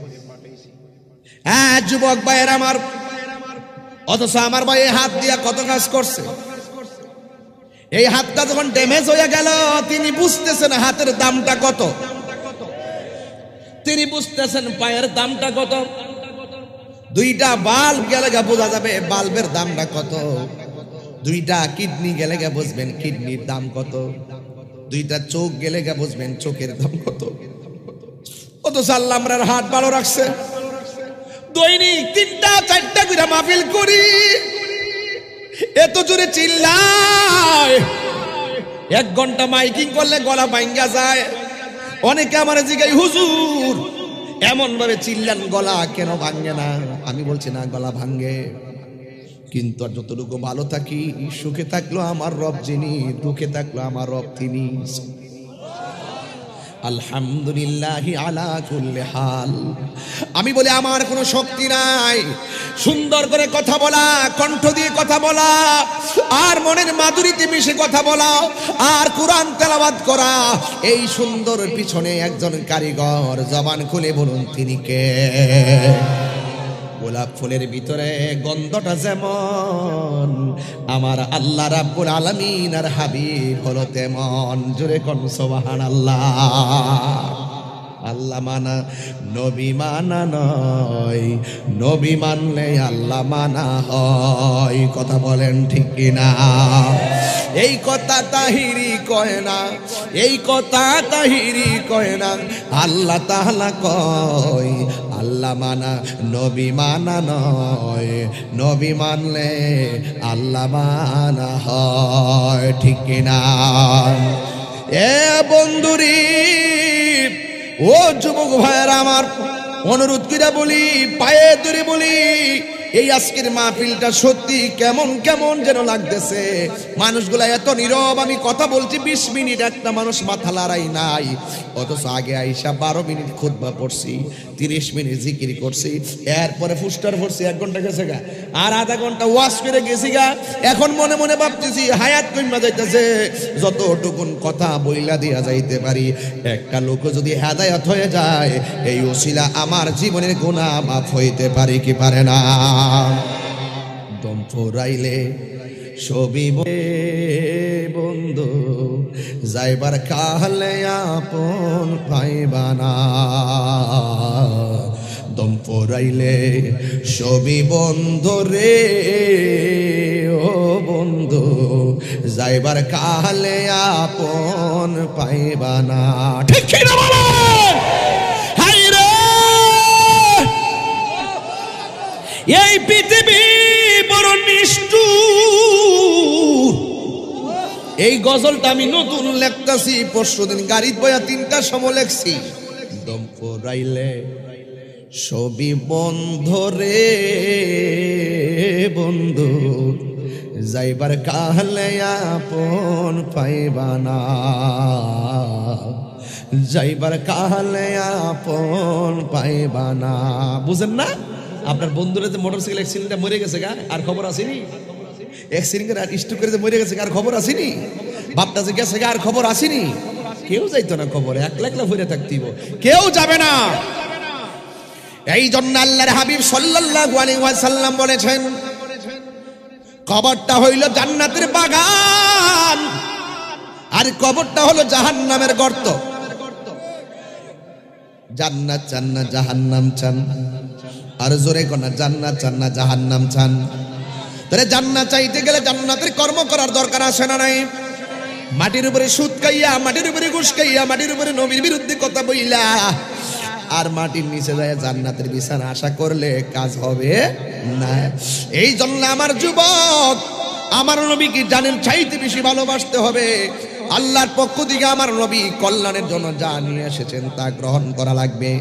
হ্যাঁ যুবক ভাইয়ের আমার, অথচ আমার ভাই হাত দিয়া কত কাজ করছে। এই হাতটা যখন ড্যামেজ হয়ে গেল, তিনি বুঝতেছেন হাতের দামটা কত, তিনি বুঝতেছেন পায়ের দামটা কত। 2টা বাল্ব গেলে বোঝা যাবে বাল্বের দামটা কত। 2টা কিডনি গেলে বুঝবেন কিডনির দাম কত। 2টা চোখ গেলে বুঝবেন চোখের দাম কত। অথচ আল্লাহ আমরার হাত ভালো রাখছে। দৈনিক 3টা 4টা করে মাহফিল করি, এত জোরে চিল্লায়, 1 ঘন্টা মাইকিং করলে গলা ভাঙ্গা যায়। অনেকে আমার জিজ্ঞাসা, হুজুর এমন ভাবে চিল্লান গলা কেন ভাঙ্গে না? আমি বলছি না, গলা ভাঙ্গে, কিন্তু আর যতটুকু ভালো থাকি, সুখে থাকলো আমার রব যিনি, দুঃখে থাকলো আমার রব তিনি। আলহামদুলিল্লাহি আলা কুল্লি হাল। আমি বলি আমার কোনো শক্তি নাই, সুন্দর করে কথা বলা, কণ্ঠ দিয়ে কথা বলা, আর মনের মাধুরীতে মিশে কথা বলা, আর কোরআন তেলাওয়াত করা, এই সুন্দর পিছনে একজন কারিগর। জবান খুলে বলুন তিনি কে? গোলাপ ফুলের ভিতরে গন্ধটা যেমন, আমার আল্লাহ রাব্বুল আলামিন আর হাবিব হলো তেমন। জোরে কোন সুবহানাল্লাহ। আল্লাহ মানা নবী মানা নয়, নবী মানলে আল্লাহ মানা হয়। কথা বলেন ঠিক কিনা? এই কথা তাহিরি কয় না, এই কথা তাহিরি কয় না, আল্লাহ তাআলা কয় আল্লাহ মানা নবী মানা নয়, নবী মানলে আল্লাহ মানা হয়। ঠিক কিনা? এ বন্ধুরি, ও যুবক ভাইয়েরা আমার, অনুরোধ করে বলি, পায়ে ধরে বলি, এই আজকের মাহফিলটা সত্যি কেমন কেমন যেন লাগতেছে। মানুষগুলা এত নীরব, আমি কথা বলছি 20 মিনিট, একটা মানুষ মাথা লড়াই নাই। অথচ আগে আইসা 12 মিনিট খুতবা পড়ছি, 30 মিনিট জিকির করছি, এরপরে ফুস্টার পড়ছি, 1 ঘন্টা গেছে গা, আর আধা ঘন্টা ওয়াজ করে গেছি গা। এখন মনে মনে ভাবতেছি হায়াত কইমা যাইতেছে, যতটুকুন কথা বইলা দিয়া যাইতে পারি। একটা লোক যদি হেদায়েত হয়ে যায়, এই ওসিলা আমার জীবনের গুনাহ মাফ হইতে পারে কি পারে না? দম ফুরাইলে ছবি বন্ধু, যাইবার কালে আপন পাইবানা। দম ফুরাইলে ছবি বন্ধু রে, ও বন্ধু, যাইবার কালে আপন পাইবানা। ঠিক কি না বলেন? হাই রে, এই পৃথিবী বড় নিষ্ঠুর। এই গজলটা আমি নতুন লেখতাছি, পরশুদিন গাড়িত বয়া 3টার সময় লেখছি। দম ফুরাইলে ছবি বন্ধ রে, বন্ধু, যাইবার কালে আপন পাইবানা, যাইবার কালে আপন পাইবানা। বুঝেন না? আপনার বন্ধুরা যে মোটরসাইকেল অ্যাক্সিডেন্টে মরে গেছে গা, আর খবর আসেনি? অ্যাক্সিডেন্ট আর স্ট্রোক করে যে মরে গেছে, আর খবর আসেনি? বাপটা যে গেছে গা, আর খবর আসেনি? কেউ যাইতো না খবরে, একলা একলা ভরে থাকতিব, কেউ যাবে না। এই জন্য আল্লাহর হাবিব সাল্লাল্লাহু আলাইহি ওয়াসাল্লাম বলেছেন, কবরটা হইল জান্নাতের বাগান, আর কবরটা হলো জাহান্নামের গর্ত। জান্নাত চান না জাহান্নাম চান? আর জোরে কোনা জান্নাত চান না জাহান্নাম চান? তাহলে জান্নাত চাইতে গেলে জান্নাতের কর্ম করার দরকার আছে না নাই? মাটির উপরে সুদ খাইয়া, মাটির উপরে ঘুষ খাইয়া, মাটির উপরে নবীর বিরুদ্ধে কথা বইলা, আর মাটির নিচে যায় জান্নাতের বিছানা আশা করলে কাজ হবে না। এই জন্য আমার যুবক, আমার নবীকে জানেন চাইতে বেশি ভালোবাসতে হবে। আল্লাহর পক্ষ থেকে আমার নবী কল্যাণের জন্য যা নিয়ে এসেছেন তা গ্রহণ করা লাগবে,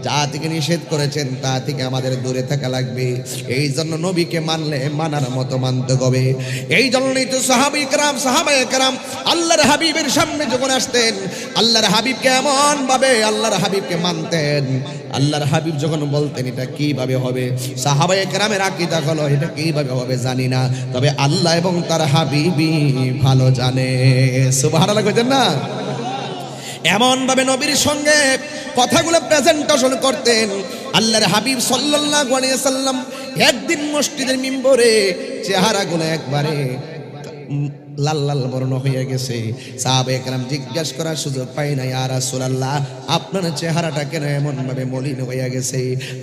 যা থেকে নিষেধ করেছেন তা থেকে আমাদের দূরে থাকা লাগবে। এই জন্য নবীকে মানলে মানার মতো মানতে হবে। এই জন্যই তো সাহাবায়ে কেরাম আল্লাহর হাবিবের সামনে যখন আসতেন, আল্লাহর হাবিবকে এমন ভাবে আল্লাহর হাবিবকে মানতেন। আল্লাহর হাবিব যখন বলতেন এটা কিভাবে হবে, সাহাবায়ে কেরামের আকীদা হলো এটা কিভাবে হবে জানি না, তবে আল্লাহ এবং তার হাবিবই ভালো জানে। সুবহানাল্লাহ কইতেন না? এমন ভাবে নবীর সঙ্গে কথাগুলো প্রেজেন্টেশন করতেন। আল্লাহর হাবিব সাল্লাল্লাহু আলাইহি ওয়াসাল্লাম একদিন মসজিদের মিম্বরে চেহারাগুলো একবারে লাল লাল বর্ণ হয়ে গেছে। সাহাবায়ে কেরাম জিজ্ঞাসা করার সুযোগ পায় না, ইয়া রাসূলুল্লাহ আপনার চেহারাটা কেন এমন ভাবে মলিন হয়ে গেছে?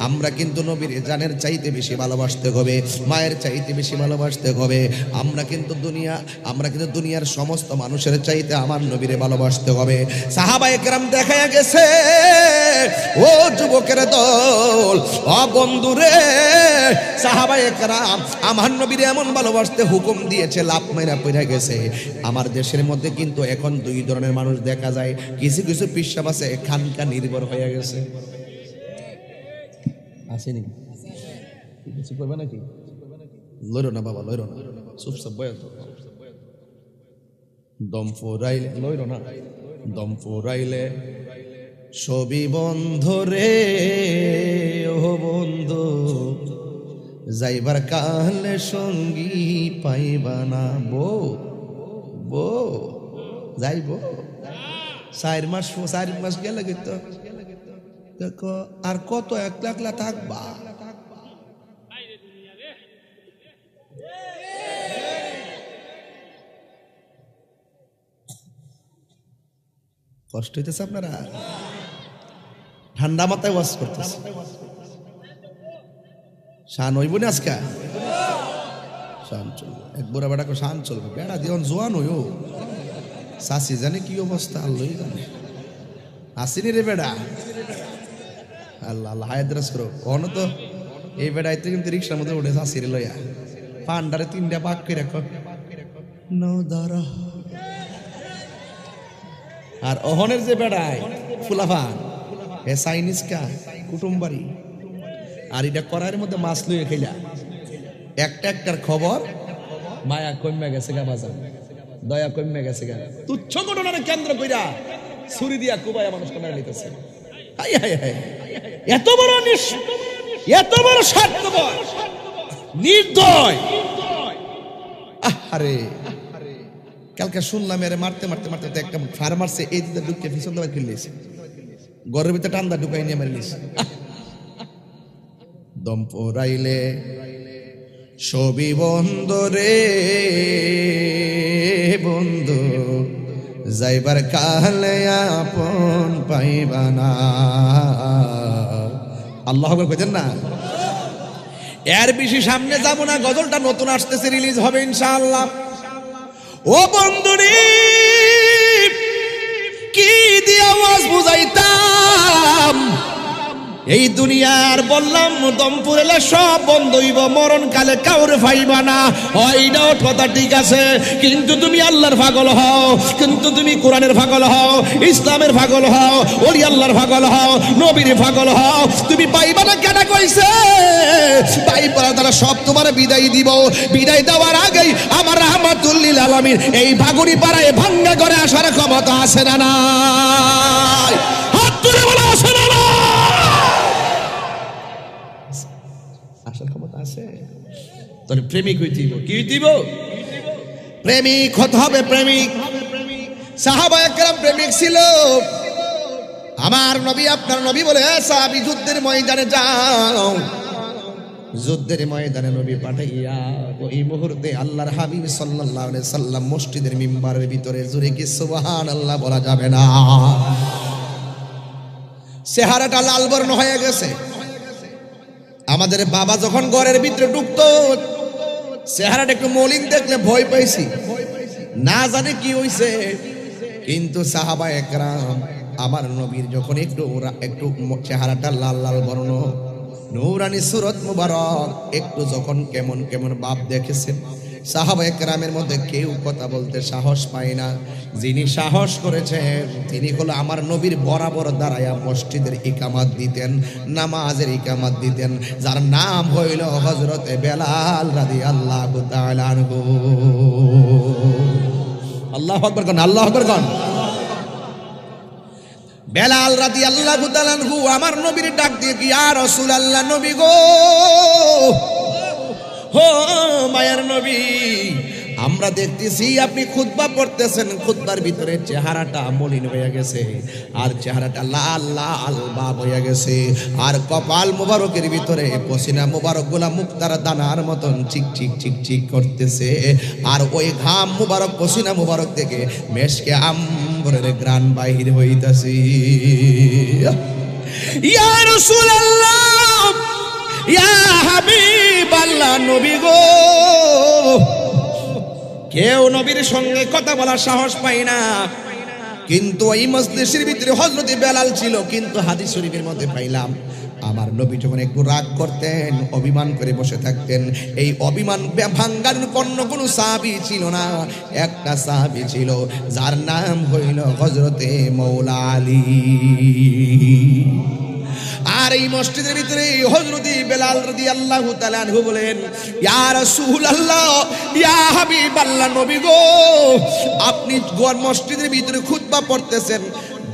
আমরা কিন্তু নবীর জানের চাইতে বেশি ভালোবাসতে হবে, মায়ের চাইতে বেশি ভালোবাসতে হবে। আমরা কিন্তু দুনিয়ার সমস্ত মানুষের চাইতে আমার নবীরে ভালোবাসতে হবে। সাহাবায়ে কেরাম দেখায়া গেছে, ও যুবকের দল, ও বন্ধুরে, সাহাবায়ে কেরাম আমার নবীরে এমন ভালোবাসতে হুকুম দিয়েছে, লাভ মেরা পড়ে গেছে। আমার দেশের মধ্যে কিন্তু এখন 2 ধরনের মানুষ দেখা যায়। কিছু কিছু পিসাব আছে খানকা নির্ভর হয়ে গেছে, আসেনি? কিছু করবে নাকি? লইরো না বাবা, লইরো না, চুপচাপ বয়া তো। দম ফুরাইলে লইরো না, দম ফুরাইলে ছবি বন্ধ রে, ও বন্ধু, যাইবার কালে সঙ্গী পাইবানা। বো যাইব 4 মাস গেলে কিন্তু দেখো আর কত একলা একলা থাকবা। কষ্ট হইতেছে আপনারা? ঠান্ডা মাথায় ওয়াজ করতেছে। শান হইব না আজকে, শান চলবে। এক বুড়া বেড়া শান চলবে, বেড়া দিন জোয়ান হইও চাষি জানে কি অবস্থা, আল্লাহ জানে। আসিনি রে বেড়া, আল্লাহ আল্লাহ হায়াদ্রাস করো। কখনো তো এই বেড়াইতে কিন্তু রিক্সার মধ্যে উঠে আসিরে লইয়া পান্ডারে 3টা ভাগ করে রাখো নৌদারা। আর অহনের যে বেড়ায় ফুলাফান এ চাইনিজ কা কুটুম্বারি, আর এটা করার মধ্যে মাছ লইয়ে খেলা একটা একটার খবর মায়া কমে গেছে গা, বাজার দয়া কমে গেছে গা। তুচ্ছ ঘটনার কেন্দ্র কইরা ছুরি দিয়া কুবায়া মানুষকে মেরে নিতেছে। এত বড় এত বড় স্বার্থপর নির্দয়। আরে কালকে শুনলাম এর মারতে মারতে মারতে একটা ফার্মারসে এই দিকে ঢুকে পিছন দেওয়া কিনলেছে, ঘরের ভিতরে টান্দা ঢুকাই নিয়ে মেরে নিয়েছে। দম পড়াইলে ছবি বন্দরে বন্ধু যাইবার কালে আপন পাইবানা। আল্লাহ কইতেন না, এর বেশি সামনে যাবো না। গজলটা নতুন আসতেছে, রিলিজ হবে ইনশাআল্লাহ। ও বন্ধুরে কি দিয়া ওয়াজ বুঝাইতাম, এই দুনিয়ার বললাম দম পুরেলে সব বন্ধ হইব, মরণ কালে কাউরে পাইবা না। এইটাও কথা ঠিক আছে, কিন্তু তুমি আল্লাহর পাগল হও, কিন্তু তুমি কোরআনের পাগল হও, ইসলামের পাগল হও, ওলি আল্লাহর পাগল হও, নবীর পাগল হও, তুমি পাইবা না। কেন কইছে পাইবা তারা সব তোমার বিদায় দিব। বিদায় দেওয়ার আগেই আমার রাহমাতুল লিল আলামিন এই ভাগুনি পাড়ায় ভাঙ্গা করে আসার ক্ষমতা আছে না নাই? হাত তুলে বলা আছে না না? আসার ক্ষমতা আছে। তাহলে প্রেমিক হইতে দিব। কি দিব? প্রেমিক হতে হবে। প্রেমিক সাহাবায়ে কেরাম প্রেমিক ছিল। আমার নবী আপনার নবী বলে সাহাবী যুদ্ধের ময়দানে যাও। যুদ্ধের ময়দানে নবী পাঠাইয়া ওই মুহূর্তে আল্লাহর হাবিব সাল্লাল্লাহু আলাইহি সাল্লাম মসজিদের মিম্বারের ভিতরে জোরে কি সুবহানাল্লাহ বলা যাবে না? চেহারাটা লাল বর্ণ হয়ে গেছে। আমাদের বাবা যখন ঘরের ভিতরে ঢুকতো চেহারাটা একটু মলিন দেখলে ভয় পাইছি, না জানে কি হইছে। কিন্তু সাহাবায়ে কেরাম আমার নবীর যখন একটু চেহারাটা লাল লাল বর্ণ, নূরানি সুরত মুবারক, একটু যখন কেমন কেমন ভাব দেখেছেন, সাহাবায়ে কেরামের মধ্যে কেউ কথা বলতে সাহস পায় না। যিনি সাহস করেছেন তিনি হলো আমার নবীর বরাবর দাঁড়ায়া মসজিদের ইকামত দিতেন, নামাজের ইকামত দিতেন, যার নাম হইল হযরতে বেলাল রাদিয়াল্লাহু তাআলা আনহু। আল্লাহু আকবার কোন, আল্লাহু আকবার কোন। বেলাল রাদিয়াল্লাহু তাআলা আনহু আমার নবীর ডাক দিয়ে কি, ইয়া রাসূলুল্লাহ, নবী গো, হো মায়ার নবী, আমরা দেখতেছি আপনি খুতবা পড়তেছেন, খুতবার ভিতরে চেহারাটা মলিন হয়ে গেছে, আর চেহারাটা লাল লাল ভাব হয়ে গেছে, আর কপাল মুবারকের ভিতরে পসিনা মুবারক গুলা মুক্তার দানার মতন চিক চিক চিক চিক করতেছে, আর ওই ঘাম মুবারক পসিনা মুবারক থেকে মেশকে আম্বরের গ্রান বাহির হইতাছে। ইয়া রাসূলুল্লাহ, ইয়া হাবিবাল্লাহ, নবী গো। কেউ নবীর সঙ্গে কথা বলার সাহস পায় না, কিন্তু এই মজলিসের ভিতরে হযরত বেলাল ছিল। কিন্তু হাদিস শরীফের মধ্যে পাইলাম আমার নবী যখন একটু রাগ করতেন, অভিমান করে বসে থাকতেন, এই অভিমান ভাঙ্গার অন্য কোনো সাহাবী ছিল না। একটা সাহাবী ছিল যার নাম হইল হযরতে মাওলা আলী। আর এই মসজিদের ভিতরে হযরত বেলাল রাদিয়াল্লাহু তাআলা আনহু বলেন, ইয়া রাসূলুল্লাহ, ইয়া হাবিবাল্লাহ, নবী গো, আপনি মসজিদের ভিতরে খুতবা পড়তেছেন,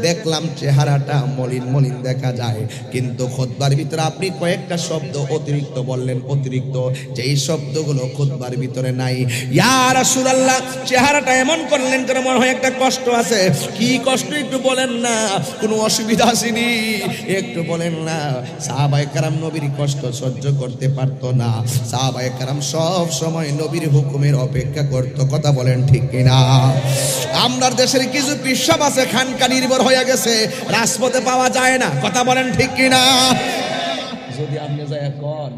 দেখলাম চেহারাটা মলিন মলিন দেখা যায়, কিন্তু খুতবার ভিতরে আপনি কয়েকটা শব্দ অতিরিক্ত বললেন, অতিরিক্ত যেই শব্দগুলো খুতবার ভিতরে নাই। ইয়া রাসূলুল্লাহ, চেহারাটা এমন করলেন কেন, মনে হয় একটা কষ্ট আছে। কি কষ্ট একটু বলেন না, কোনো অসুবিধা আসেনি, একটু বলেন না। সাহাবায়ে কেরাম নবীর কষ্ট সহ্য করতে পারতো না। সাহাবায়ে কেরাম সব সময় নবীর হুকুমের অপেক্ষা করত। কথা বলেন ঠিক কিনা? আমরার দেশের কিছু পিসাব আছে খানকা নির্ভর হয়ে গেছে, রাজপথে পাওয়া যায় না। কথা বলেন ঠিক কিনা? যদি আপনি যায় কোন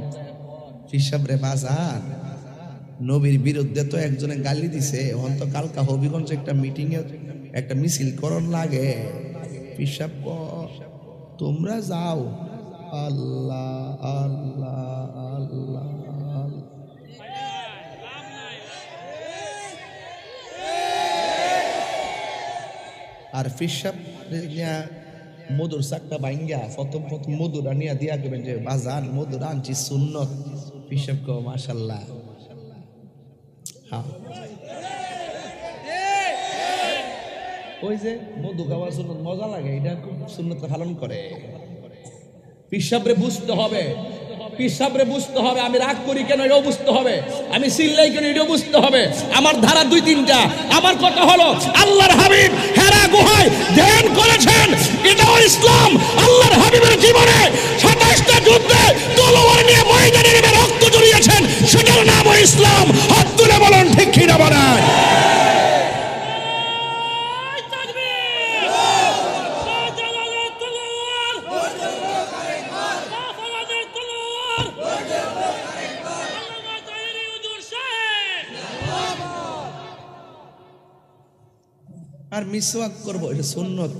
পিসাব রে বাজার, নবীর বিরুদ্ধে তো একজনে গালি দিছে, অন্ত কালকা হবিগঞ্জ একটা মিটিং এ একটা মিছিল করণ লাগে, পিসাব তোমরা যাও। আল্লাহ আল্লাহ আল্লাহ। আর পিসাব মধুর চাকটা ভাঙ্গা প্রথম মধুর আনিয়া দিয়া করবেন যে বাজান মধুর আনছি সুন্নত। পিসাব কো মাশাআল্লাহ। ওই যে মধু খাওয়ার সুন্নত মজা লাগে, এটা খুব সুন্নত পালন করে। পিসাবরে বুঝতে হবে, পিসাবরে বুঝতে হবে। আমি রাগ করি কেন এটাও বুঝতে হবে, আমি চিল্লাই কেন এটাও বুঝতে হবে। আমার ধারা দুই তিনটা। আমার কথা হলো আল্লাহর হাবিব হেরা গুহায় ধ্যান করেছেন, এটাও ইসলাম। আল্লাহর হাবিবের জীবনে 27টা যুদ্ধে তলোয়ার নিয়ে ময়দানে নেমে রক্ত ঝরিয়েছেন, সেটার নামও ইসলাম। হাত তুলে বলেন ঠিক কিনা বলেন। আর মিসওয়াক করবো, এটা সুন্নত।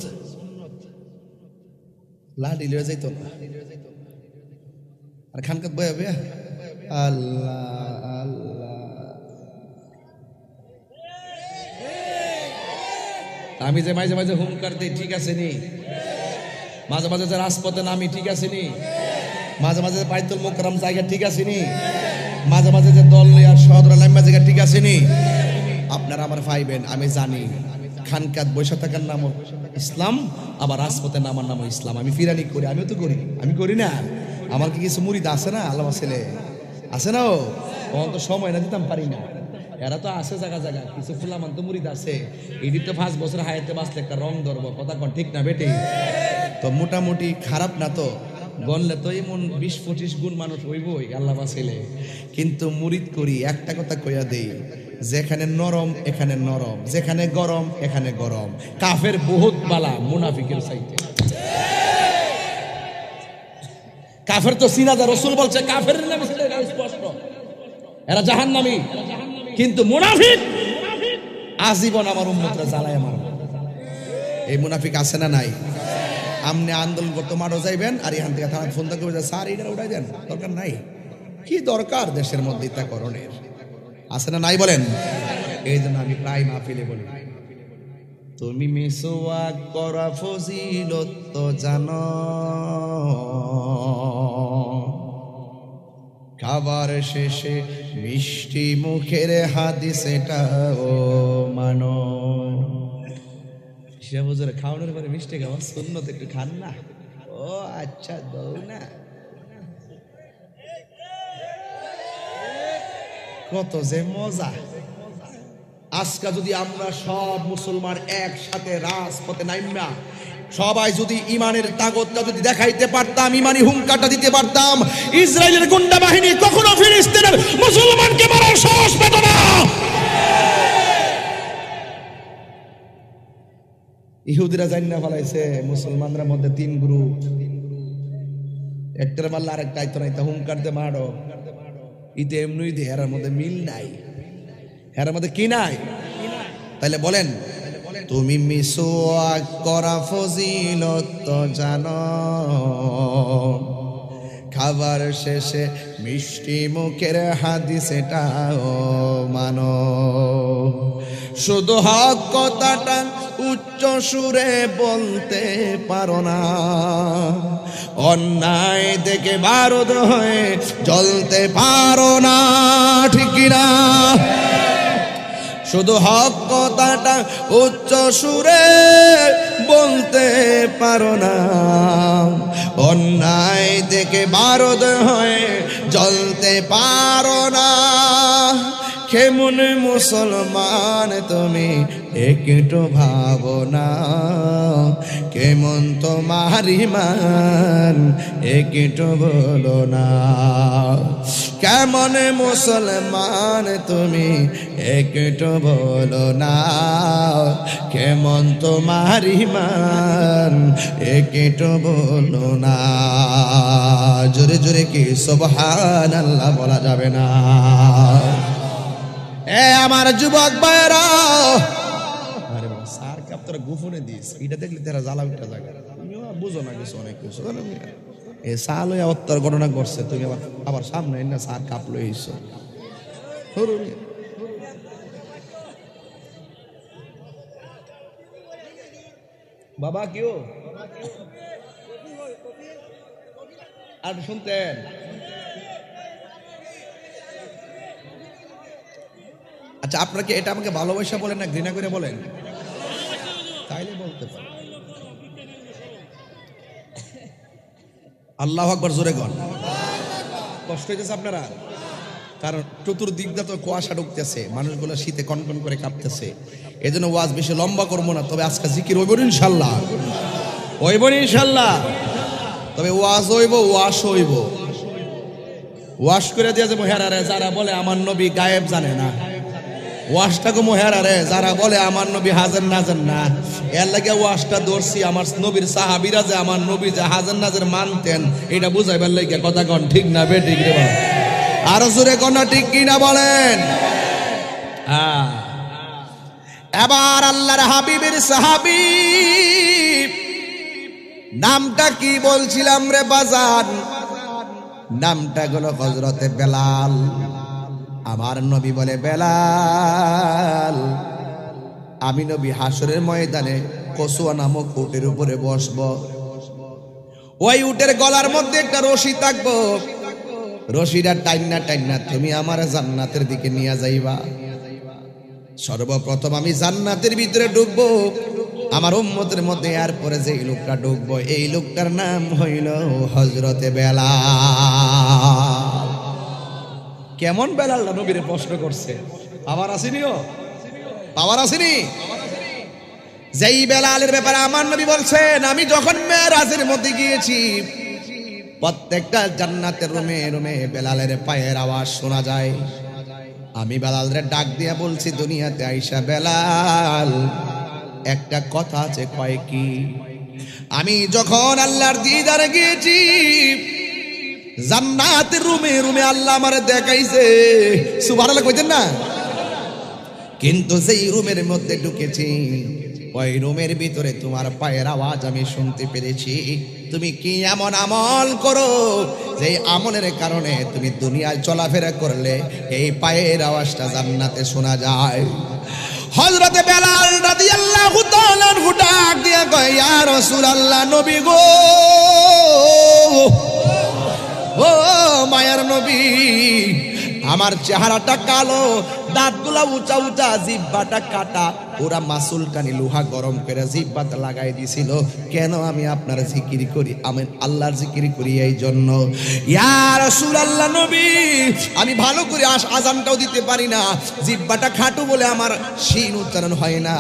লাডি লয়ে যাইতো না। আর খানকাত বয়া বয়া আল্লাহ আল্লাহ। আমি যে মাঝে মাঝে হুঙ্কার দিই, ঠিক আছে নি? মাঝে মাঝে যে রাজপথে নামি, ঠিক আছে নি? মাঝে মাঝে বাইতুল মুকাররম জায়গা, ঠিক আছে নি? মাঝে মাঝে যে দল আর শহর লাইমা জায়গা, ঠিক আছে নি? আপনারা আমার পাইবেন, আমি জানি। খানকাত বৈশা থাকার নাম ইসলাম, আবার রাজপথের নামার নাম ইসলাম। আমি ফিরানি করি, আমিও তো করি। আমি করি না? আমার কি কিছু মুরিদ আছে না? আল্লাহ ছেলে আছে না? ও তো সময় না দিতাম পারি না। এরা তো আছে জায়গা জায়গা কিছু ফুলামান তো মুরিদ আছে। এটি তো 5 বছর হায়াতে বাঁচলে একটা রং ধরবো, কথা কন ঠিক না বেটে? তো মোটামুটি খারাপ না তো, গণলে তো এমন 20-25 গুণ মানুষ হইবই আল্লাহ ছেলে। কিন্তু মুরিদ করি, একটা কথা কইয়া দেই, যেখানে নরম এখানে নরম, যেখানে গরম এখানে গরম। কাফের বহুত বালা মুনাফিকের চাইতে। কাফের তো সিনা যা রসুল বলছে, কাফের নামে স্পষ্ট, এরা জাহান্নামী। কিন্তু মুনাফিক আজীবন আমার উম্মতরা জ্বালায় মারবে। এই মুনাফিক আছে না নাই? আমনে আন্দোলন করতে মারো যাইবেন, আর এখান থেকে থানায় ফোন করবে, স্যার এটা উঠাই দেন, দরকার নাই। কি দরকার দেশের মধ্যে তা করণের? আছে না নাই বলেন? এই জন্য আমি প্রায় মাহফিলে বলি, তুমি মিসওয়াক করা ফজিলত তো জানো, খাবার শেষে মিষ্টি মুখের হাদিস এটাও মানো। সে বুঝে খাওয়ানোর পরে মিষ্টি খাওয়া সুন্নত, একটু খান না। ও আচ্ছা, দৌ না। কত যে মজা। আজকে যদি আমরা সব মুসলমান একসাথে রাজপথে নাইমা সবাই যদি ইমানের তাগতটা যদি দেখাইতে পারতাম, ইমানি হুঙ্কারটা দিতে পারতাম, ইসরায়েলের গুন্ডা বাহিনী কখনো ফিলিস্তিনের মুসলমানকে মারার সাহস পেত না। ইহুদিরা জান্না ফলাইছে মুসলমানদের মধ্যে 3 গ্রুপ, একটার মারলে আরেকটা আইতো না, হুঙ্কার দে মারো। ইতে এমনি দে, এর মধ্যে মিল নাই, এর মধ্যে কি নাই? তাহলে বলেন, তুমি মিসওয়াক করা ফজিলত তো জানো, খাবার শেষে মিষ্টি মুখের হাদিস এটাও মানো। শুধু হক কথাটা উচ্চ সুরে বলতে পারো না, অন্যায় দেখে বারুদ হয়ে জ্বলতে পারো না, ঠিক কিনা? শুধু হক কথাটা উচ্চ সুরে বলতে পারো না, অন্যায় দেখে বারুদ হয়ে জ্বলতে পারো না। কেমন মুসলমান তুমি একটু ভাবো না, কেমন তোমার ঈমান একটু বলো না। কেমন মুসলমান তুমি একটু বলো না, কেমন তোমার ঈমান একটু বলো না। জোরে জোরে কি সুবহানাল্লাহ বলা যাবে না? এ আমার যুবক ভাইরা, আরে বাবা স্যার কে আপনারা গোপনে দিস, এটা দেখলে তারা জ্বালা উঠা জায়গা, তুমিও বুঝো না কিছু, অনেক কিছু এ সাল হয়ে অত্যার ঘটনা করছে, তুমি আবার সামনে না স্যার কাপ লইছ বাবা কেউ আর শুনতেন। আচ্ছা আপনাকে এটা আমাকে ভালোবাসা বলেন না ঘৃণা করে বলেন? তাইলে বলতে পারেন। আল্লাহু আকবার জোরে কর। কষ্ট হইতেছে আপনারা? কারণ চতুর্দিক দিয়ে তো কুয়াশা ঢুকতেছে, মানুষগুলো শীতে কনকন করে কাঁপতেছে। এই জন্য ওয়াজ বেশি লম্বা করবো না, তবে আজকে জিকির হইব ইনশাল্লাহ, হইব ইনশাল্লাহ। তবে ওয়াজ হইব, ওয়াশ হইব, ওয়াশ করে দিয়ে যাবো। হেরারে যারা বলে আমার নবী গায়েব জানে না, ওয়াশটাকে মোহেরারে যারা বলে আমার নবী হাজার নাজার না, এর লাগে ওয়াশটা ধরছি। আমার নবীর সাহাবীরা যে আমার নবী যে হাজার নাজার মানতেন, এটা বুঝাইবার লাগে। কথা কন ঠিক না বে ঠিক রে বাবা? আরো জোরে কোন ঠিক কিনা বলেন? এবার আল্লাহর হাবিবের সাহাবী নামটা কি বলছিলাম রে বাজান? নামটা হলো হযরতে বেলাল। আমার নবী বলে, বেলাল আমি নবী হাসরের ময়দানে কসুয়া নামক উটের উপরে বসব। ওই উটের গলার মধ্যে একটা রশি থাকবো, রশিটা টাইনা টাইনা তুমি আমার জান্নাতের দিকে নিয়ে যাইবা। সর্বপ্রথম আমি জান্নাতের ভিতরে ঢুকবো, আমার উম্মতের মধ্যে এরপরে যে লোকটা ঢুকবো, এই লোকটার নাম হইল হযরতে বেলাল। কেমন বেলালটা নবীরে প্রশ্ন করছে, আবার আসেনিও, আবার আসেনি? যেই বেলালের ব্যাপারে আমার নবী বলছেন, আমি যখন মেরাজের মধ্যে গিয়েছি, প্রত্যেকটা জান্নাতের রুমে রুমে বেলালের পায়ের আওয়াজ শোনা যায়। আমি বেলালরে ডাক দিয়া বলছি, দুনিয়াতে আইসা বেলাল একটা কথা আছে, কয় কি? আমি যখন আল্লাহর দিদারে গিয়েছি, জান্নাতের রুমে রুমে আল্লাহ আমারে দেখাইছে, সুবহানাল্লাহ কইতেন না? কিন্তু যেই রুমের মধ্যে ঢুকেছি, ওই রুমের ভিতরে তোমার পায়ের আওয়াজ আমি শুনতে পেরেছি। তুমি কি এমন আমল করো যে আমলের কারণে তুমি দুনিয়ায় চলাফেরা করলে এই পায়ের আওয়াজটা জান্নাতে শোনা যায়? হযরতে বেলাল রাদিয়াল্লাহু তাআলা ডাক দিয়া কয়, ইয়া রাসূলুল্লাহ, নবী গো, ও মায়ার নবী, আমার চেহারাটা কালো, দাঁতগুলা উঁচা উঁচা, জিহ্বাটা কাটা, ওরা মাসুল টানি লোহা গরম করে জিহ্বাতে লাগাই দিছিল। কেন আমি আপনার জিকির করি, আমি আল্লাহর জিকির করি এই জন্য। ইয়া রাসূলুল্লাহ নবী, আমি ভালো করে আজানটাও দিতে পারি না, জিহ্বাটা খাটো বলে আমার শিন উচ্চারণ হয় না।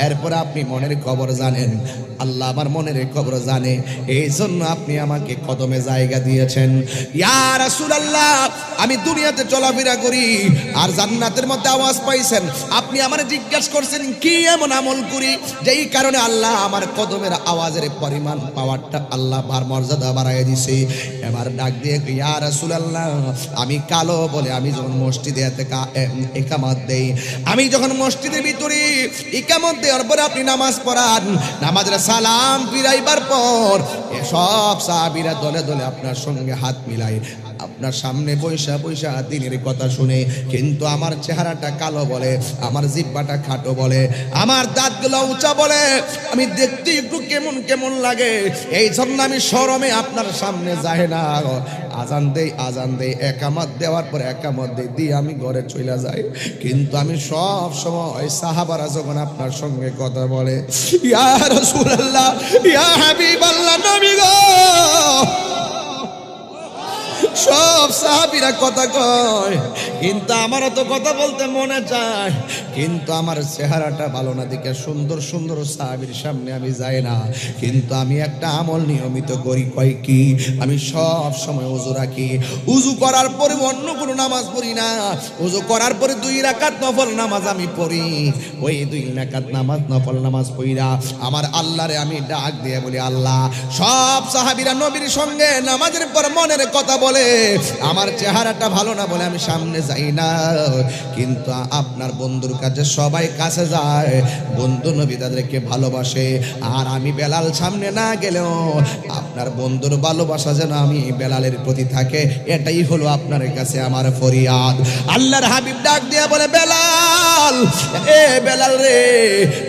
এরপর আপনি মনের খবর জানেন, আল্লাহ আমার মনের খবর জানে, এই জন্য আপনি আমাকে কদমে জায়গা দিয়েছেন। ইয়া রাসূলুল্লাহ, আমি দুনিয়াতে চলাফেরা করি আর জান্নাতের মধ্যে আওয়াজ পাইছেন, আপনি আমারে জিজ্ঞাসা করছেন কি এমন আমল করি যেই কারণে আল্লাহ আমার কদমের আওয়াজের পরিমাণ পাওয়ারটা আল্লাহ বার মর্যাদা বাড়ায় দিছে। এবার ডাক দিয়ে, ইয়া রাসূলুল্লাহ, আমি কালো বলে আমি যখন মসজিদে ইকামত দেই, আমি যখন মসজিদের ভিতরে ইকামত দেওয়ার পরে আপনি নামাজ পড়ান, নামাজের সালাম ফিরাইবার পর সব সাহাবীরা দলে দলে আপনার সঙ্গে হাত মিলাই আপনার সামনে বৈশা বৈশা দিনের কথা শুনে, কিন্তু আমার চেহারাটা কালো বলে, আমার জিহ্বাটা খাটো বলে, আমার দাঁতগুলো উঁচা বলে, আমি দেখতে একটু কেমন কেমন লাগে, এই জন্য আমি শরমে আপনার সামনে যাই না। আজান দেই একামত দেওয়ার পর একামত দিয়ে আমি ঘরে চলে যাই। কিন্তু আমি সব সময় সাহাবারা যখন আপনার সঙ্গে কথা বলে, ইয়া রাসূলুল্লাহ, ইয়া হাবিবাল্লাহ, নবী গো, সব সাহাবীরা কথা কয়, কিন্তু আমারও তো কথা বলতে মনে চায়, কিন্তু আমার চেহারাটা ভালো না দেখে সুন্দর সুন্দর সাহাবীর সামনে আমি যাই না। কিন্তু আমি একটা আমল নিয়মিত করি, কয় কি, আমি সব সময় ওযু রাখি। ওযু করার পরে অন্য কোনো নামাজ পড়ি না। ওযু করার পরে 2 রাকাত নফল নামাজ আমি পড়ি। ওই 2 রাকাত নামাজ নফল নামাজ পড়া আমার আল্লাহরে আমি ডাক দিয়ে বলি, আল্লাহ। সব সাহাবীরা নবীর সঙ্গে নামাজের পর মনের কথা বলে, আমার চেহারাটা ভালো না বলে আমি সামনে যাই না। কিন্তু আপনার বন্ধুর কাছে সবাই কাছে যায়, বন্ধু নবী তাদেরকে ভালোবাসে, আর আমি বেলাল সামনে না গেলেও আপনার বন্ধুর ভালোবাসা যেন আমি বেলালের প্রতি থাকে, এটাই হলো আপনার কাছে আমার ফরিয়াদ। আল্লাহর হাবিব ডাক দিয়ে বলে, বেলাল, এ বেলাল রে,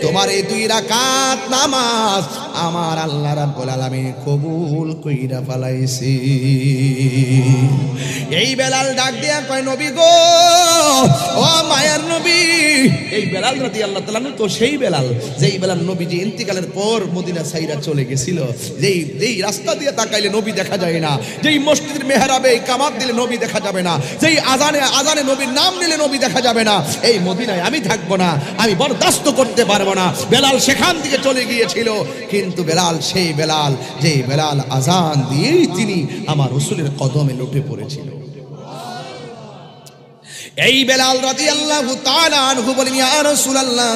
তোমার এই 2 রাকাত নামাজ আমার আল্লাহ রাব্বুল আলামিন কবুল কইরা ফেলাইছি। এই বেলাল ডাক দিয়া কয়, নবী গো, ও মায়ার নবী। এই বেলাল রাদিয়াল্লাহু তাআলা তো সেই বেলাল, যেই বেলাল নবীজি ইন্তিকালের পর মদিনা ছাইরা চলে গেছিল, যেই রাস্তা দিয়ে তাকাইলে নবী দেখা যায় না, যেই মসজিদের মেহরাবে কামাত দিলে নবী দেখা যাবে না, যেই আজানে নবীর নাম নিলে নবী দেখা যাবে না, এই মদিনায় আমি থাকবো না, আমি বরদাস্ত করতে পারবো না। বেলাল সেখান থেকে চলে গিয়েছিল। কিন্তু বেলাল সেই বেলাল, যেই বেলাল আজান দিয়েই তিনি আমার রাসূলের কদমে লুটে পড়েছিল। এই বেলাল রাদিয়াল্লাহু তাআলা আনহু বলেন, ইয়া রাসূলুল্লাহ,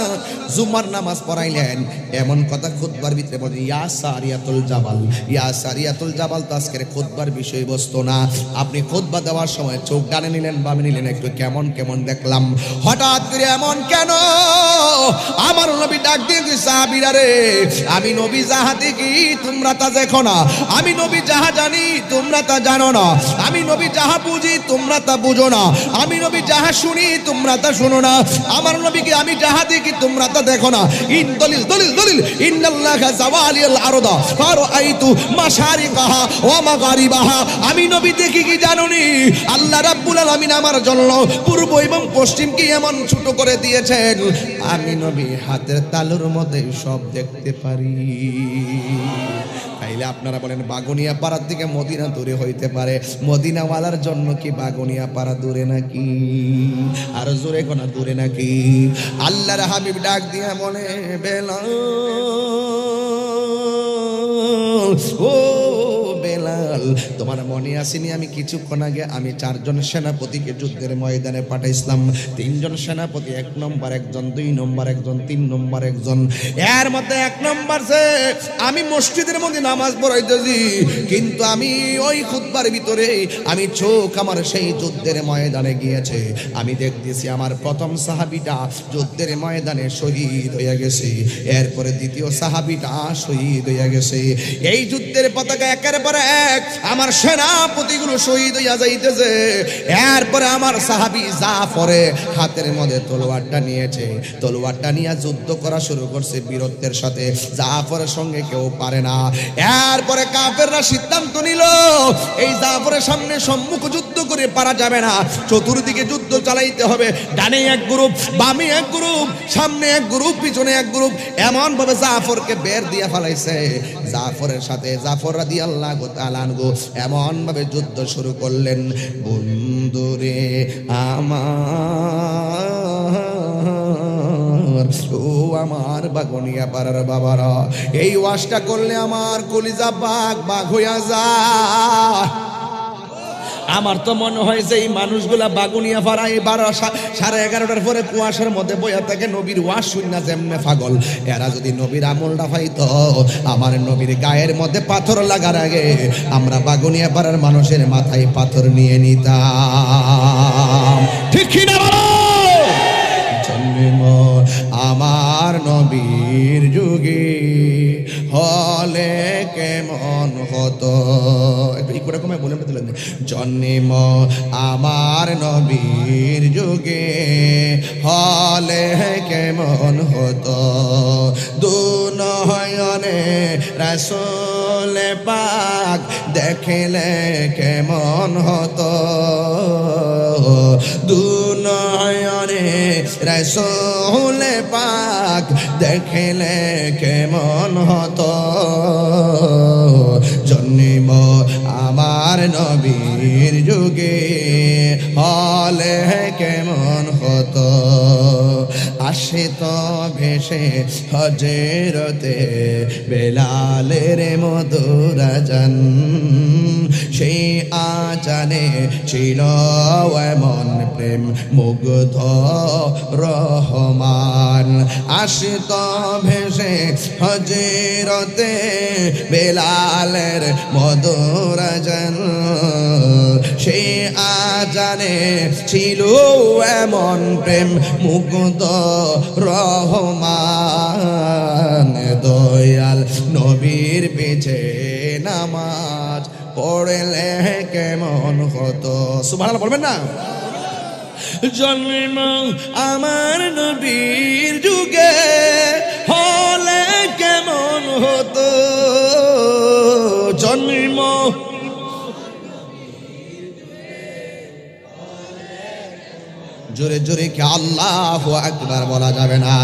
জুমার নামাজ পড়াইলেন, এমন কথা খুতবার ভিতরে বলেন, ইয়া সারিয়াতুল জাবাল, ইয়া সারিয়াতুল জাবাল তো আজকের খুতবার বিষয়বস্তু না। আপনি খুতবা দেওয়ার সময় চোখ ডানে নিলেন বামে নিলেন, একটু কেমন কেমন দেখলাম, হঠাৎ করে এমন কেন? আমার নবী ডাক দিয়ে সাহাবীরা রে, আমি নবী যাহা দেখি তোমরা তা দেখো না, আমি নবী যাহা জানি তোমরা তা জানো না, আমি নবী যাহা বুঝি তোমরা তা বুঝো না, আমি নবী যাহা শুনি তোমরা তা শুনো না, আমার নবীকে আমি যাহা দেখি তোমরা তা দেখো না। ইন দলিল দলিল দলিল, ইন্নাল্লাহা যাওয়ালিল আরদা ফারাআইতু মাশারিকাহা ওয়া মাগারিবাহা। আমি নবী দেখি কি জানোনি? আল্লাহ রাব্বুল আলামিন আমার জন্য পূর্ব এবং পশ্চিমকে এমন ছোট করে দিয়েছেন, আমি নবী হাতের তালুর মধ্যে সব দেখতে পারি। তাইলে আপনারা বলেন, বাগুনিয়া পাড়ার দিকে মদিনা দূরে হইতে পারে, মদিনাওয়ালার জন্য কি বাগুনিয়া পাড়া দূরে নাকি? আর জোরে কোনা দূরে নাকি? আল্লাহর হাবিব ডাক দিয়া বলে, বেলাল, ও বেলাল, তোমার মনে আসেনি আমি কিছুক্ষণ আগে আমি 4 জন সেনাপতিকে যুদ্ধের ময়দানে পাঠাইছিলাম। 3 জন সেনাপতি, 1 নম্বর একজন, 2 নম্বর একজন, 3 নম্বর একজন। এর মধ্যে 1 নম্বর সে আমি মসজিদের মধ্যে নামাজ পড়াইতেছি, কিন্তু আমি ওই খুতবার ভিতরে আমি চোখ আমার সেই যুদ্ধের ময়দানে গিয়েছে, আমি দেখতেছি আমার প্রথম সাহাবীটা যুদ্ধের ময়দানে শহীদ হয়ে গেছে, এরপরে দ্বিতীয় সাহাবীটা শহীদ হয়ে গেছে। এই যুদ্ধের পতাকা একের পর এক আমার সেনাপতিগুলো শহীদ হইয়া যাইতেছে। এরপরে আমার সাহাবী জাফরে হাতের মধ্যে তলোয়ারটা নিয়েছে, তলোয়ারটা নিয়ে যুদ্ধ করা শুরু করছে বীরত্বের সাথে। জাফরের সঙ্গে কেউ পারে না। এরপরে কাফেররা সিদ্ধান্ত নিল, এই জাফরের সামনে সম্মুখ যুদ্ধ করে পারা যাবে না, চতুর্দিকে যুদ্ধ চালাইতে হবে। ডানে এক গ্রুপ, বামে এক গ্রুপ, সামনে এক গ্রুপ, পিছনে এক গ্রুপ, এমন ভাবে জাফরকে বের দিয়ে ফেলাইছে। জাফরের সাথে জাফর রাদিয়াল্লাহু তাআলা আনহু এমন ভাবে যুদ্ধ শুরু করলেন, বন্ধুরে আমার, ও আমার বাগুনিয়া পাড়ার বাবারা, এই ওয়াজটা করলে আমার কলিজা বাগ বাগ হইয়া যায়। আমার তো মনে হয় যে এই মানুষগুলা বাগুনিয়া পাড়ায় 11:30 পরে কুয়াশার মধ্যে বইয়া থাকে, নবীর ওয়াজ শুননা যেমনে পাগল, এরা যদি নবীর আমলটা পাইতো, আমার নবীর গায়ের মধ্যে পাথর লাগার আগে আমরা বাগুনিয়া পাড়ার মানুষের মাথায় পাথর নিয়ে নিতাম। ঠিক কি না বলো? জন্ম আমার নবীর যুগে হলে কেমন হতো, একটু করে কমে বলে দিলেন, জন্ম আমার নবীর যুগে হলে কেমন হতো, দুনয়নে রাসূল পাক দেখলে কেমন হতো, দুনয়নে রাসূল পাক দেখলে কেমন হতো, জন্ম আমার নবীর যুগে হলে কেমন হতো। আসিত ভেসে হজরতে বেলালের মধুর আজান সেই আজানে ছিল এমন প্রেম মুগ্ধ রহমান আসিত ভেসে হজরতে বেলালের মধুর আজান সেই আজানে ছিল এমন প্রেম মুগ্ধ রহমান দয়াল নবীর পিছে নামাজ পড়লে কেমন হতো সুবহানাল্লাহ বলবেন না জন্ম আমার নবীর যুগে হলে কেমন হতো জন্ম জোরে জোরে কি আল্লাহু আকবার বলা যাবে না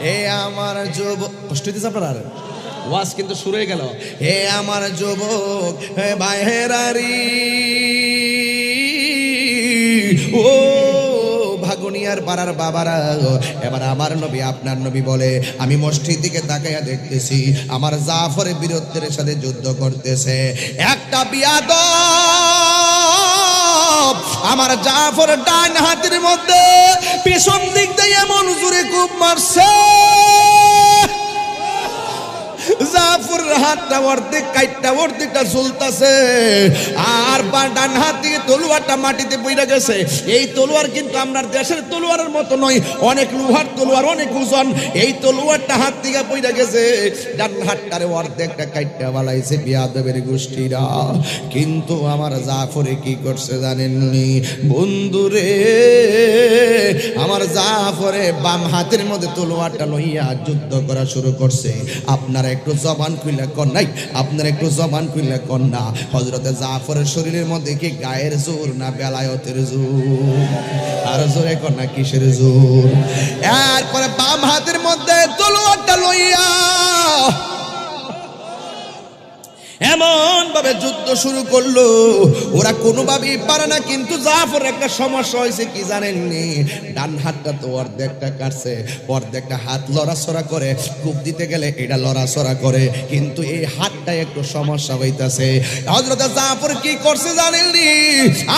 এ আমার যুবক কষ্ট দিতে আপনার ওয়াজ কিন্তু শুরু হয়ে গেল হে আমার যুবক হে ভাইয়েরারি ও ভাগুনিয়ার পাড়ার বাবারা এবার আমার নবী আপনার নবী বলে আমি মসজিদ দিকে তাকাইয়া দেখতেছি আমার জাফরের বিরুদ্ধের সাথে যুদ্ধ করতেছে একটা বিয়াদব আমার জাফর ডান হাতের মধ্যে পিছন দিক দিয়ে এমন জোরে কূপ মারছে জাফর হাতটা অর্ধেক কাইটটা অর্ধেকটা ঝুলতাছে আর ডান হাত থেকে তলোয়ারটা মাটিতে পড়ে গেছে এই তলোয়ার কিন্তু আপনার দেশের তলোয়ারের মতো নয় অনেক লোহার তলোয়ার অনেক ওজন এই তলোয়ারটা হাত থেকে পড়ে গেছে ডান হাতটারে অর্ধেকটা কাইটটা বালাইছে বিয়াদবের গোষ্ঠীরা কিন্তু আমার জাফরে কি করছে জানেননি বন্ধুরে আমার জাফরে বাম হাতের মধ্যে তলোয়ারটা লইয়া যুদ্ধ করা শুরু করছে আপনারা একটু জবান খুলে কর নাই আপনারা একটু জবান খুলে কর না হযরতে জাফরের শরীরের মধ্যে কি গায়ের জোর না বেলায়েতের জোর আর জোরে কর না কিসের জোর এরপরে বাম হাতের মধ্যে তলোয়ারটা লইয়া এমন ভাবে যুদ্ধ শুরু করলো ওরা কোনোভাবেই পারে না কিন্তু জাফর একটা সমস্যা হয়েছে কি জানেননি ডান হাতটা তো অর্ধেকটা কাটছে অর্ধেকটা হাত লড়াছড়া করে কূপ দিতে গেলে এটা লড়াছড়া করে কিন্তু এই হাতটা একটু সমস্যা হইতাছে হযরত জাফর কি করছে জানেননি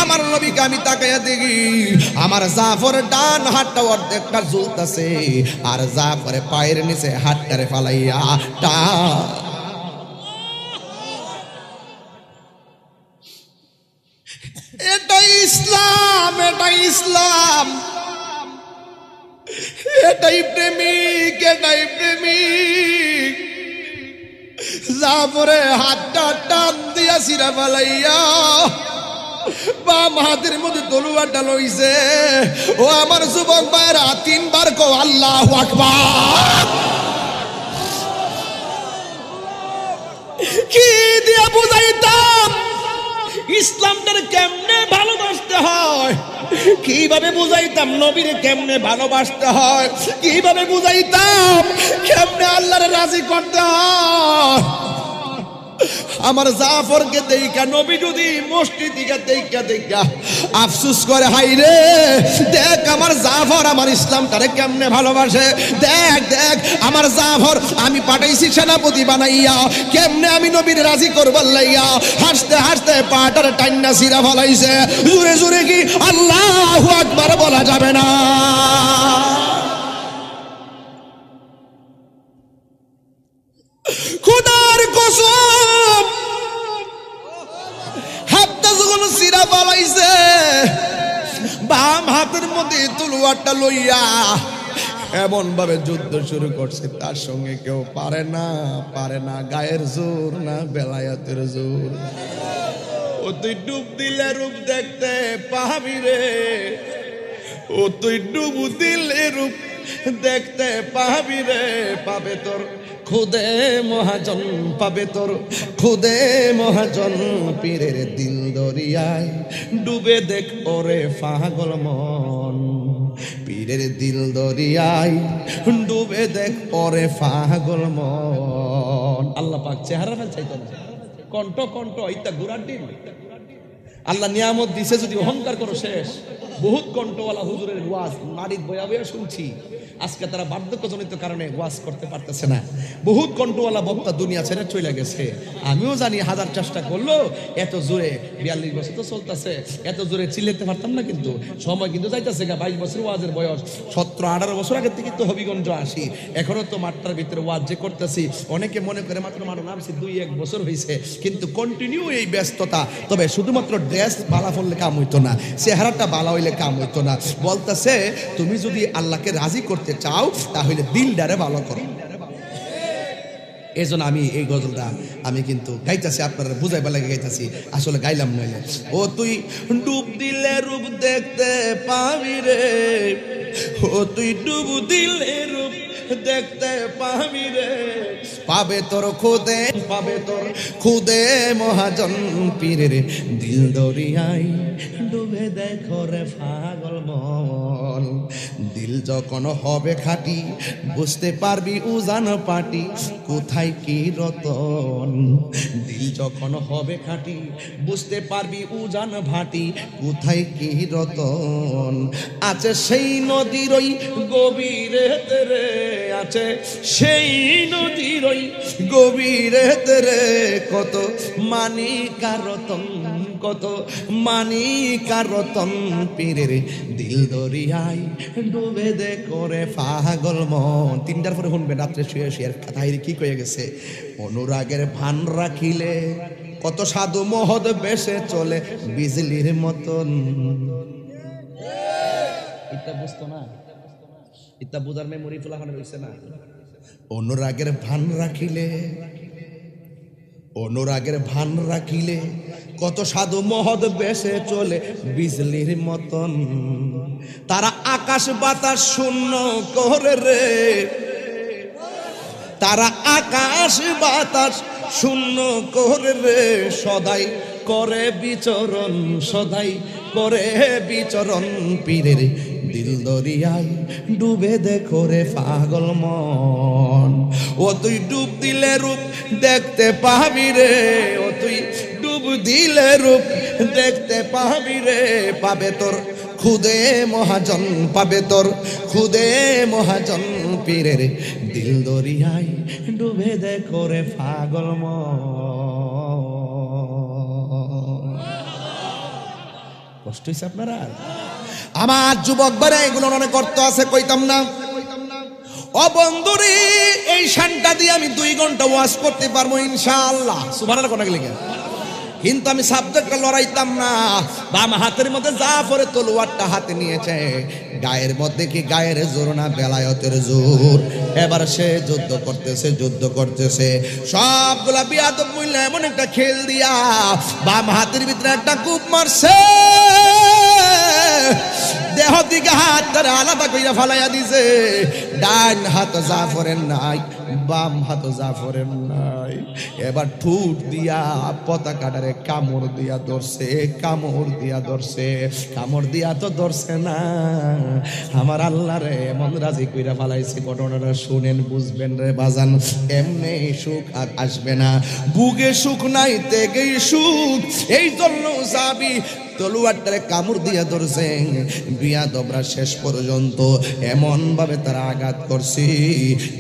আমার নবীকে আমি তাকাইয়া দেখি আমার জাফর ডান হাতটা অর্ধেকটা ঝুলতাছে আর জাফরের পায়ের নিচে হাতটারে ফালাইয়া টা এটাই ইসলাম এটাই ইসলাম এটাই প্রেমিক এটাই প্রেমিক জাফরে হাতটা টান দিয়া সিরা ফালাইয়া বাম হাতের মধ্যে তলোয়ারটা লইছে ও আমার যুবক ভাইরা তিনবার কও আল্লাহু আকবার কি দিয়া বুঝাইতাম ইসলামটার কেমনে ভালোবাসতে হয় কিভাবে বুঝাইতাম নবীর কেমনে ভালোবাসতে হয় কিভাবে বুঝাইতাম কেমনে আল্লাহর রাজি করতে হয় আমার জাফরকে দেখা নবী যদি মসজিদ দিকে দেখা আফসোস করে হাই রে দেখ আমার জাফর আমার ইসলামটারে কেমনে ভালোবাসে দেখ দেখ আমার জাফর আমি পাঠাইছি সেনাপতি বানাইয়া কেমনে আমি নবীর রাজি করবার লাইয়া হাসতে হাসতে পাটার টান্না সিরা ফলাইছে জোরে জোরে কি আল্লাহু আকবার বলা যাবে না খোদার কসম হাতটা যখন সিরা বালাইছে বাম হাতের মধ্যে তলোয়ারটা লইয়া এমন ভাবে যুদ্ধ শুরু করছে তার সঙ্গে কেউ পারে না গায়ের জোর না বেলায়েতের জোর ও তুই ডুব দিলে রূপ দেখতে পাবি রে ও তুই ডুব দিলে রূপ দেখতে পাবি রে পাবে তোর খুদে মহাজন পাবে তোর খুদে মহাজন পীরের দিল দরিয়ায় ডুবে দেখ ওরে পাগল মন পীরের দিল দরিয়ায় ডুবে দেখ ওরে পাগল মন আল্লাহ পাক চেহারা চাইতো কণ্ঠ কণ্ঠ ইত্যা গুড়ার ডিম আল্লাহ নিয়ামত দিছে, যদি অহংকার করো শেষ। বহুত কণ্ঠওয়ালা হুজুরের ওয়াজ মারিদ বয়া বয়া শুনছি, আজকে তারা বার্ধক্যজনিত কারণে ওয়াজ করতে পারতেছে না। বহুত কণ্ঠওয়ালা বক্তা দুনিয়া ছেড়ে চলে গেছে। আমিও জানি হাজার চেষ্টা করলো এত জোরে, 42 বছর তো চলতেছে, এত জোরে চিল্লাতে পারতাম না, কিন্তু সময় কিন্তু যাইতেছে। 22 বছর ওয়াজের বয়স, 17-18 বছর আগে থেকে তো হবিগঞ্জ আসি, এখনো তো মাঠটার ভিতরে ওয়াজ যে করতেছি। অনেকে মনে করে মাত্র নামছি 2-1 বছর হয়েছে, কিন্তু কন্টিনিউ এই ব্যস্ততা। তবে শুধুমাত্র ড্রেস বালা ফললে কাম হইতো না, চেহারাটা বালা হইলে কাম হইতো না। বলতেছে তুমি যদি আল্লাহকে রাজি করতে চাও তাহলে দিলটারে ভালো করো। এই জন্য আমি এই গজলটা আমি কিন্তু গাইতেছি, আপনারা বুঝাইবার লাগে গাইতেছি, আসলে গাইলাম নইলে। ও তুই ডুব দিলে রূপ দেখতে পাবি রে, ও তুই ডুব দিলে রূপ দেখতে পাবি রে, পাবে তোর খুদে, পাবে তোর খুদে মহাজন পীরের দিল দরিয়ায় ডুবে দেখো রে পাগল মন। দিল যখন হবে খাঁটি বুঝতে পারবি উজান পাটি কোথায় কি রতন। দিল যখন হবে খাঁটি বুঝতে পারবি উজান ভাটি কোথায় কি রতন। আছে সেই নদীর ওই গভীরে রে, আছে সেই নদীর ওই গভীরে রে, কত মানিকা রতন, কত মানিকা রতন পীরের দিল দরিয়ায় ডুবে দে করে পাগল মন। 3টার পরে শুনবেন, রাত্রে শুয়ে শুয়ে কথাই কি কয়ে গেছে। অনুরাগের ভান রাখিলে কত সাধু মহৎ বেশে চলে বিজলির মতন। এটা বুঝতো না, এটা বুঝার মেমোরি ফুলাখানে রয়েছে না। অনুরাগের ভান রাখিলে, অনুরাগের ভান রাখিলে কত সাধু মহৎ বেশে চলে বিজলির মতন। তারা আকাশ বাতাস শূন্য করে রে, তারা আকাশ বাতাস শূন্য করে রে, সদাই করে বিচরণ, সদাই করে বিচরণ পীরের দিল দরিয়ায় ডুবে দেখো রে পাগল মন। ও তুই ডুব দিলে রূপ দেখতে পাবি রে, ও তুই ডুব দিলে রূপ দেখতে পাবি রে, পাবে তোর খুদে মহাজন, পাবে তোর খুদে মহাজন পীরের দিল দরিয়ায় ডুবে দেখো রে পাগল মন। কষ্ট হয়েছে আপনারা? আমার যুবক বারে এগুলো অনেক অর্থ আছে, কইতাম না। ও বন্ধুরে, এই শানটা দিয়ে আমি 2 ঘন্টা ওয়াজ করতে পারবো ইনশাআল্লাহ, সুবহানাল্লাহ কোনা গেলে। কিন্তু আমি সাবজেক্টটা লড়াইতাম না। বাম হাতের মধ্যে জাফর তলোয়ারটা হাতে নিয়েছে, গায়ের মধ্যে কি গায়ের জোর না বেলায়েতের জোর। এবার সে যুদ্ধ করতেছে, যুদ্ধ করতেছে, সবগুলা বিয়াদব মহিলা এমন একটা খেল দিয়া বাম হাতের ভিতরে একটা কূপ মারছে, দেহ দিকে হাত ধরে আলাদা কইরা ফালাইয়া দিছে। ডান হাত জাফরের নাই, বাম হাত জাফরের নাই। এবার ঠুট দিয়া পতাকাটারে কামড় দিয়া ধরছে, কামড় দিয়া ধরছে, কামড় দিয়া তো ধরছে না, আমার আল্লাহ রে এমন রাজি কইরা ফালাইছে। ঘটনাটা শুনেন, বুঝবেন রে বাজান। এমনি সুখ আর আসবে না, বুকে সুখ নাই তেগেই সুখ। এই জন্য যাবি তলোয়ারটারে কামড় দিয়া ধরছে। বিয়াদবরা শেষ পর্যন্ত এমন ভাবে তারা আঘাত করছে,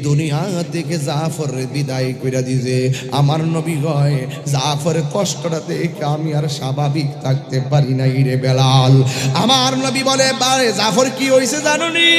দুনিয়া থেকে জাফরের বিদায় কইরা দিছে। আমার নবী কয়, জাফরের কষ্টটা দেখে আমি আর স্বাভাবিক থাকতে পারি নাই রে বেলাল। আমার নবী বলে, বারে জাফর কি হইছে জানোনি?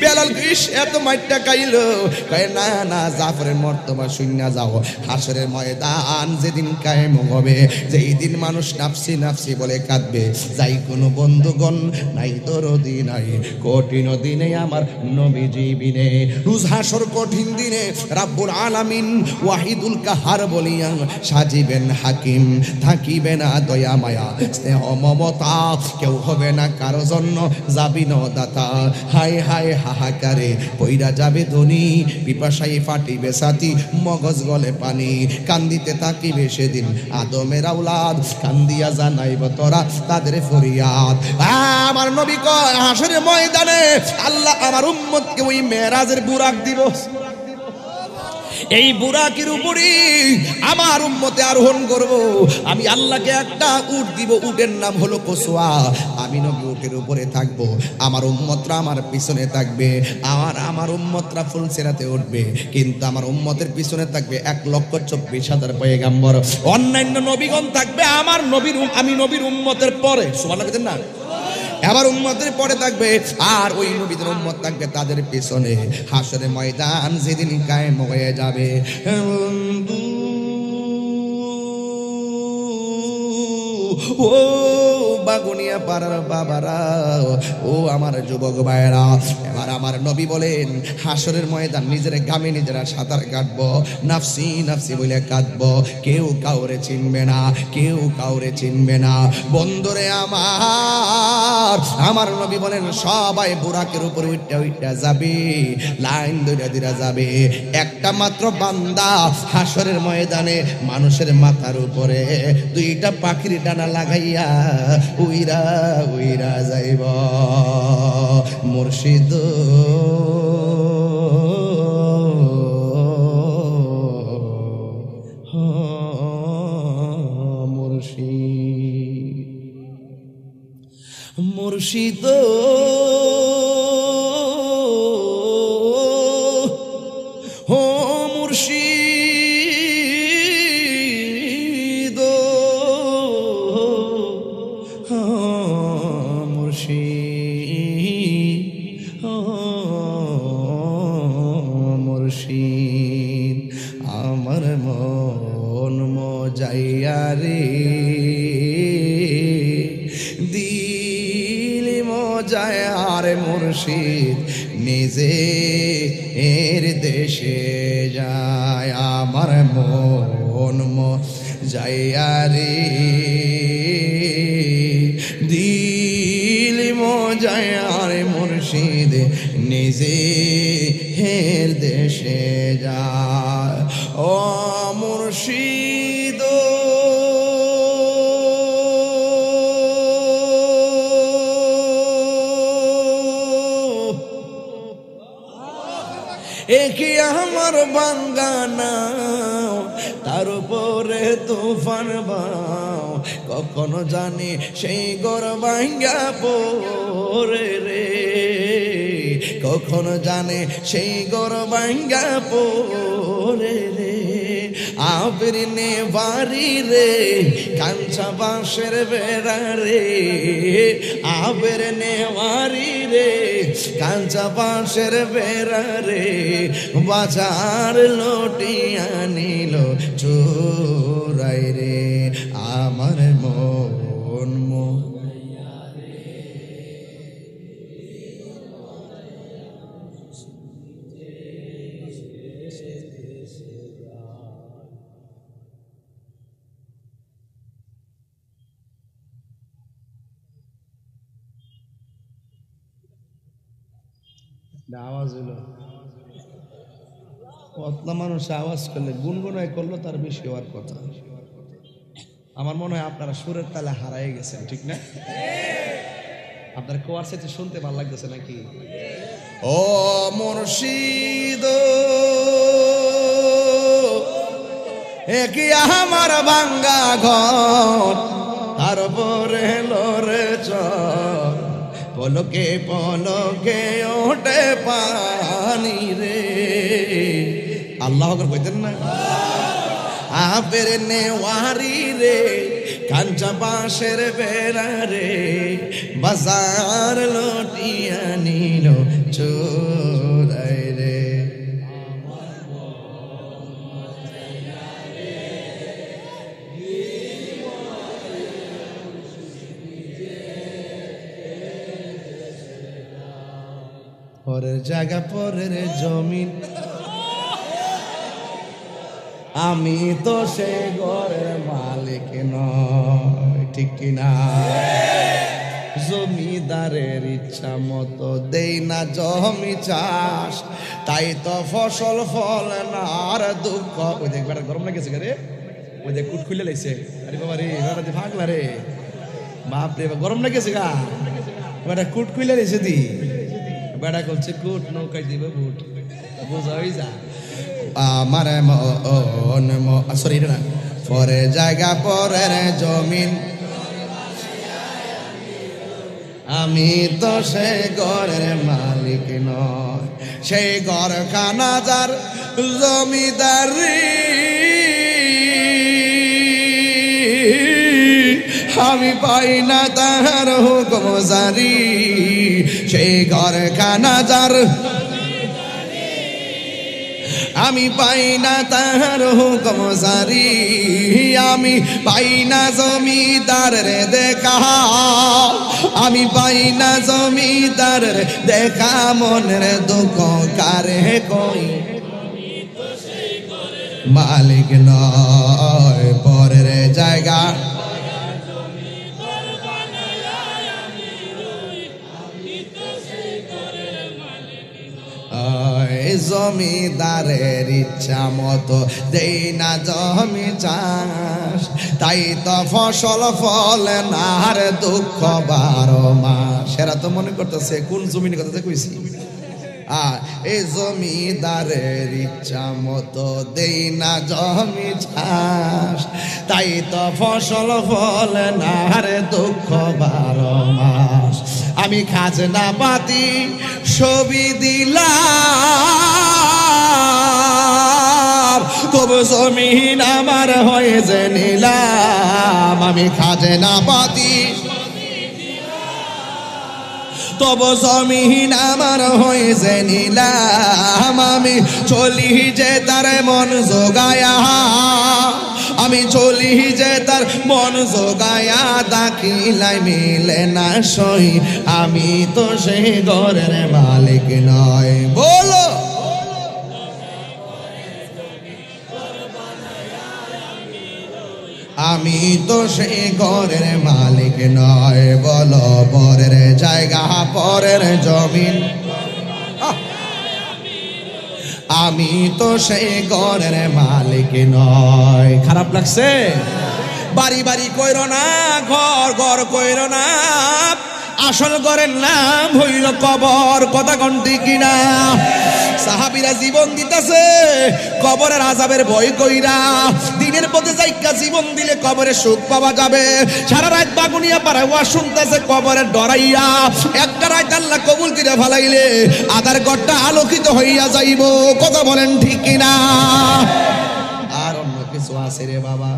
বেলাল কইস এত মাইটটা খাইলো? কয় না না, জাফরের মর্তবা শুইনা যাও। হাসরের ময়দান যেদিন কায়েম হবে, যেই দিন মানুষ নাফসি নাফসি বলে কাঁদবে, যাই কোনো বন্ধুগণ নাই দরদি নাই, কঠিন দিনে আমার নবীজি বিনে। রোজ হাসর কঠিন দিনে রাব্বুল আলামিন ওয়াহিদুল কাহার বলিয়া সাজিবেন হাকিম। থাকিবে না দয়া মায়া স্নেহ মমতা, কেউ হবে না কারো জন্য যাবি ন দাতা। হায় হায় হাহাকারে পইরা যাবে ধনী, পিপাসায় ফাটিবে ছাতি, মগজ গলে পানি। কান্দিতে থাকিবে সেদিন আদমের আওলাদ, কান্দিয়া জানাইব তোরা তাদের ফরিয়াদ। আমার নবী কয়, হাসরের ময়দানে আল্লাহ আমার উম্মতকে ওই মেরাজের বুরাক দিব। এই বুরাকের উপরে আমার উম্মতে আরোহণ করব। আমি আল্লাহকে একটা উট দিব, উটের নাম হলো কসওয়া। আমি নবী উটের উপরে থাকব, আমার উম্মতরা আমার পিছনে থাকবে। আমার উম্মতরা ফুলসিরাতে উঠবে, কিন্তু আমার উম্মতের পিছনে থাকবে 1,24,000 পয়গাম্বর। অন্যান্য নবীগণ থাকবে আমার নবীর, আমি নবীর উম্মতের পরে। সুবহানাল্লাহ বলেন না? আবার উম্মতের পরে থাকবে, আর ওই নবীদের উম্মত থাকবে তাদের পিছনে। হাসরের ময়দান যেদিন কায়েম হয়ে যাবে, ও বাগুনিয়া পাড়ার বাবারা, ও আমার যুবক ভাইরা, এবার আমার নবী বলেন হাসরের ময়দান নিজের গামে নিজেরা সাঁতার কাটবো, নাফসি নাফসি বলে কাঁদবো। কেউ কাউরে চিনবে না, কেউ কাউরে চিনবে না। বন্ধুরে আমার নবী বলেন সবাই বুরাকের উপরে উঠা উঠা যাবে, লাইন ধরে ধরে যাবে। একটা মাত্র বান্দা হাসরের ময়দানে মানুষের মাথার উপরে দুইটা পাখির ডানা লাগাইয়া উইরা উইরা যাইব। মুর্শিদ মুর্শিদ মুর্শিদ ও মুর্শিদ মুর্শিদ আমার মন মজাইয়া রে, দিল মজায় আর মুর্শিদ নিজে এর দেশে যায়। আমার মন মজাইয়া রে, দিল মজায় আর মুর্শিদ নিজে হের দেশে যায়। ও মুর্শিদ একে আমার বাঙ্গানা, তার উপরে তুফান বাও, কখনো জানি সেই গর ভাঙ্গা পড়ে রে, কখনো জানে সেই গর ভাঙ্গা পড়ে রে। আবির নে বাড়ি রে কাঞ্চা বাঁশের বেড়া রে, আবির নে বাড়ি রে কাঞ্চা বাঁশের বেড়া রে। বাজার লটিয়া নিল চোরাই রে, আমার মন আওয়াজ হলো। কতলা মানুষ আওয়াজ করলে গুনগুনায় করলো তার বেশি হওয়ার কথা। আমার মনে হয় আপনারা সুরের তালে হারাই গেছেন, ঠিক না? আপনার কোয়ার সাথে শুনতে ভালো লাগতেছে নাকি? ও মুর্শিদ একি আমার ভাঙ্গা ঘর, তার পরে লরে চর, পলকে পলকে ওঠে পানি রে। আল্লাহ কইতেন না? আবের নেওয়ারি রে কাঞ্চা বাঁশের বেড়া রে, বাজার লটিয়া নিল চোরাই রে। পরের জায়গা পরের জমিন, আমি তো সে ঘরের মালিক নয়, ঠিক কিনা? জমিদারের ইচ্ছা মতো দেই না জমি চাষ, তাই তো ফসল ফল না আর দুঃখ। ওই দেখ বেটা গরম লাগেছে রে, ওই দেখ কুট খুলে লাইছে। আরে বাবা রে, বেটা ভাগলা রে, বাপ রে গরম লাগেছে গা, বেটা কুট খুলে লাইছে দি। বেটা করছে কুট নৌকায় দিবে বুট, বোঝা হয়ে যা। আমার মন সরি না পরে জায়গা পরের জমিন আমি তো সেই ঘরের মালিক নয় সেই ঘর খানা যার জমিদারি আমি পাই না তাহার হুকুম জারি সেই ঘর খানা যার আমি পাই না তাহার হুকুম জারি আমি পাই না জমিদার রে দেখা আমি পাই না জমিদার রে দেখা মনের দুঃখ কারে কই মালিক নয় পরের জায়গা জমিদারের ইচ্ছা মতো দেই না জমি চাষ তাই তো ফসল ফলে না আর দুঃখ 12 মাস এরা তো মনে করতেছে কোন জমিনের কথা কইছি এই জমিদারের ইচ্ছা মতো দেই না জমি চাষ তাই তো ফসল ফলে না আর দুঃখ 12 মাস আমি খাজনা পাতি ছবি দিলাম তবু জমিন আমার হয়ে যে নিলাম আমি খাজনা পাতি তবু জমিন আমার হয়ে যে নিলাম আমি চলি যে তার মন জোগায়া আমি চলি যে তার মন জোগায়া দাখিলাই মিলে না সই আমি তো সেই ঘরের মালিক নয় বলো আমি তো সেই ঘরের মালিক নয় বলো পরের জায়গা পরের জমিন আমি তো সেই ঘরের মালিক নয় খারাপ লাগছে বাড়ি বাড়ি কইরো না ঘর ঘর কইরো না আসল ঘরের নাম হইল কবর কথা কোনটি কিনা সাহাবীরা জীবন দিতেছে কবরের আযাবের ভয় কইরা দিনের পথে যাইকা জীবন দিলে কবরে সুখ পাওয়া যাবে সারা রাত বাগুনিয়া পাড়ায় ওয়াজ শুনতেছে কবরের ডরাইয়া একটা রাত আল্লাহ কবুল করে ফেলাইলে আধার ঘরটা আলোকিত হইয়া যাইব কথা বলেন ঠিক কিনা আর অন্য কিছু আছে রে বাবা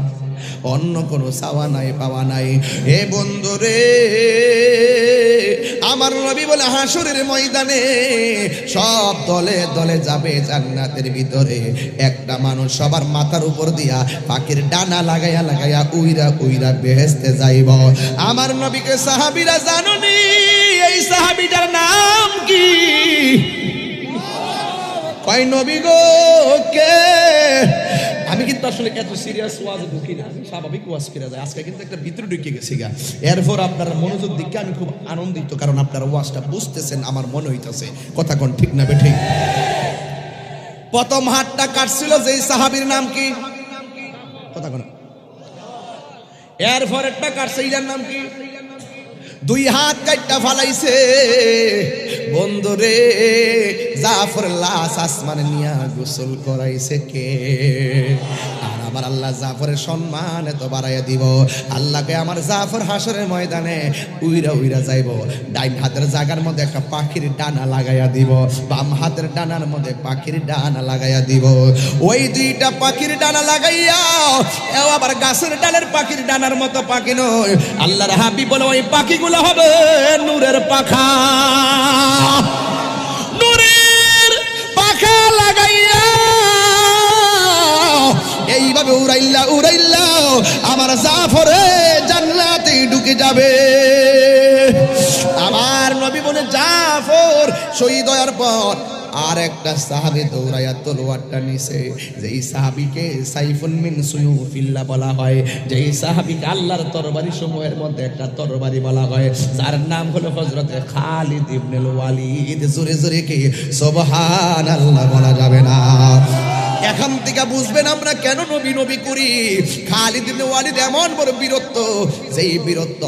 অন্য কোনো চাওয়া নাই পাওয়া নাই হে বন্ধু রে আমার নবী বলে হাসরের ময়দানে সব দলে দলে যাবে জান্নাতের ভিতরে একটা মানুষ সবার মাথার উপর দিয়া পাখির ডানা লাগাইয়া লাগাইয়া উইরা উইরা বেহেশতে যাইব আমার নবীকে সাহাবীরা জানোনি এই সাহাবীটার নাম কি কয় নবী গো কে আমি কিন্তু আসলে এত সিরিয়াস ওয়াজ ঢুকি না স্বাভাবিক ওয়াজ করে যায় আজকে কিন্তু একটা ভিতরে ঢুকে গেছি গা এরপর আপনারা মনোযোগ দিকে আমি খুব আনন্দিত কারণ আপনারা ওয়াজটা বুঝতেছেন আমার মনে হইতাছে কথা কোন ঠিক না বেঠিক প্রথম হাতটা কাটছিল যেই সাহাবীর নাম কি কথা কোন এরপর একটা কাটছে এর নাম কি দুই হাত কাটটা ফালাইছে বন্ধু রে জাফর লাশ আসমানে নিয়া গোসল করাইছে কে আর আমার আল্লাহ জাফরের সম্মান এত বাড়াইয়া দিব আল্লাহকে আমার জাফর হাসরের ময়দানে উইরা উইরা যাইব ডাইন হাতের জায়গার মধ্যে একটা পাখির ডানা লাগাইয়া দিব বাম হাতের ডানার মধ্যে পাখির ডানা লাগাইয়া দিব ওই দুইটা পাখির ডানা লাগাইয়া এও আবার গাছের ডালের পাখির ডানার মতো পাখি নয় আল্লাহর হাবিব বলে ওই পাখিগুলো হবে নূরের পাখা নূরের পাখা লাগাইয়া এইভাবে উড়াইল্লা উড়াইল্লা আমার জাফরে জান্নাতে ঢুকে যাবে আমার নবী বলে জাফর শহীদ হওয়ার পর আর একটা সাহাবী দৌড়াইয়া তলোয়ারটা নিছে যেই সাহাবীকে সাইফুন মিন সুয়ুফিল্লাহ বলা হয় যেই সাহাবীকে আল্লাহর তরবারি সমূহের মধ্যে একটা তরবারি বলা হয় যার নাম হলো হযরত খালিদ ইবনুল ওয়ালিদ জোরে জোরে কি সুবহানাল্লাহ বলা যাবে না এখান থেকে বুঝবেন আমরা কেন নবী নবী করি। খালিদ ইবনে ওয়ালিদ এমন বড় বীরত্ব, যেই বীরত্ব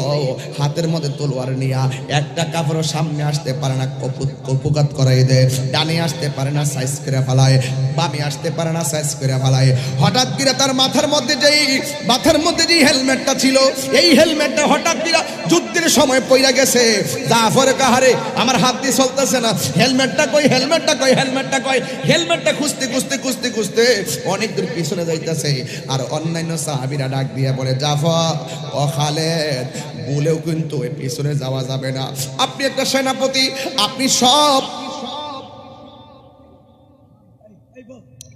হাতের মধ্যে তলোয়ার নিয়া একটা কাপড় সামনে আসতে পারে না, কপুকাত করাই দেয়। ডানে আসতে পারে না, সাইজ করে ফেলায়। বামে আসতে পারে না, সাইজ করে ফেলায়। হঠাৎ করে তার মাথার মধ্যে যে হেলমেটটা ছিল, এই হেলমেটটা হঠাৎ করে যুদ্ধের সময় পইরা গেছে। জাফর কাহারে আমার হাত দিয়ে চলতেছে না, হেলমেটটা কই, হেলমেটটা কই, হেলমেটটা কই। হেলমেটটা খুঁজতে খুঁজতে খুঁজতে খুঁজতে অনেক দূর পিছনে যাইতেছে। আর অন্যান্য সাহাবীরা ডাক দিয়ে বলে, জাফর ও খালেদ, বলেও কিন্তু ওই পিছনে যাওয়া যাবে না। আপনি একটা সেনাপতি, আপনি সব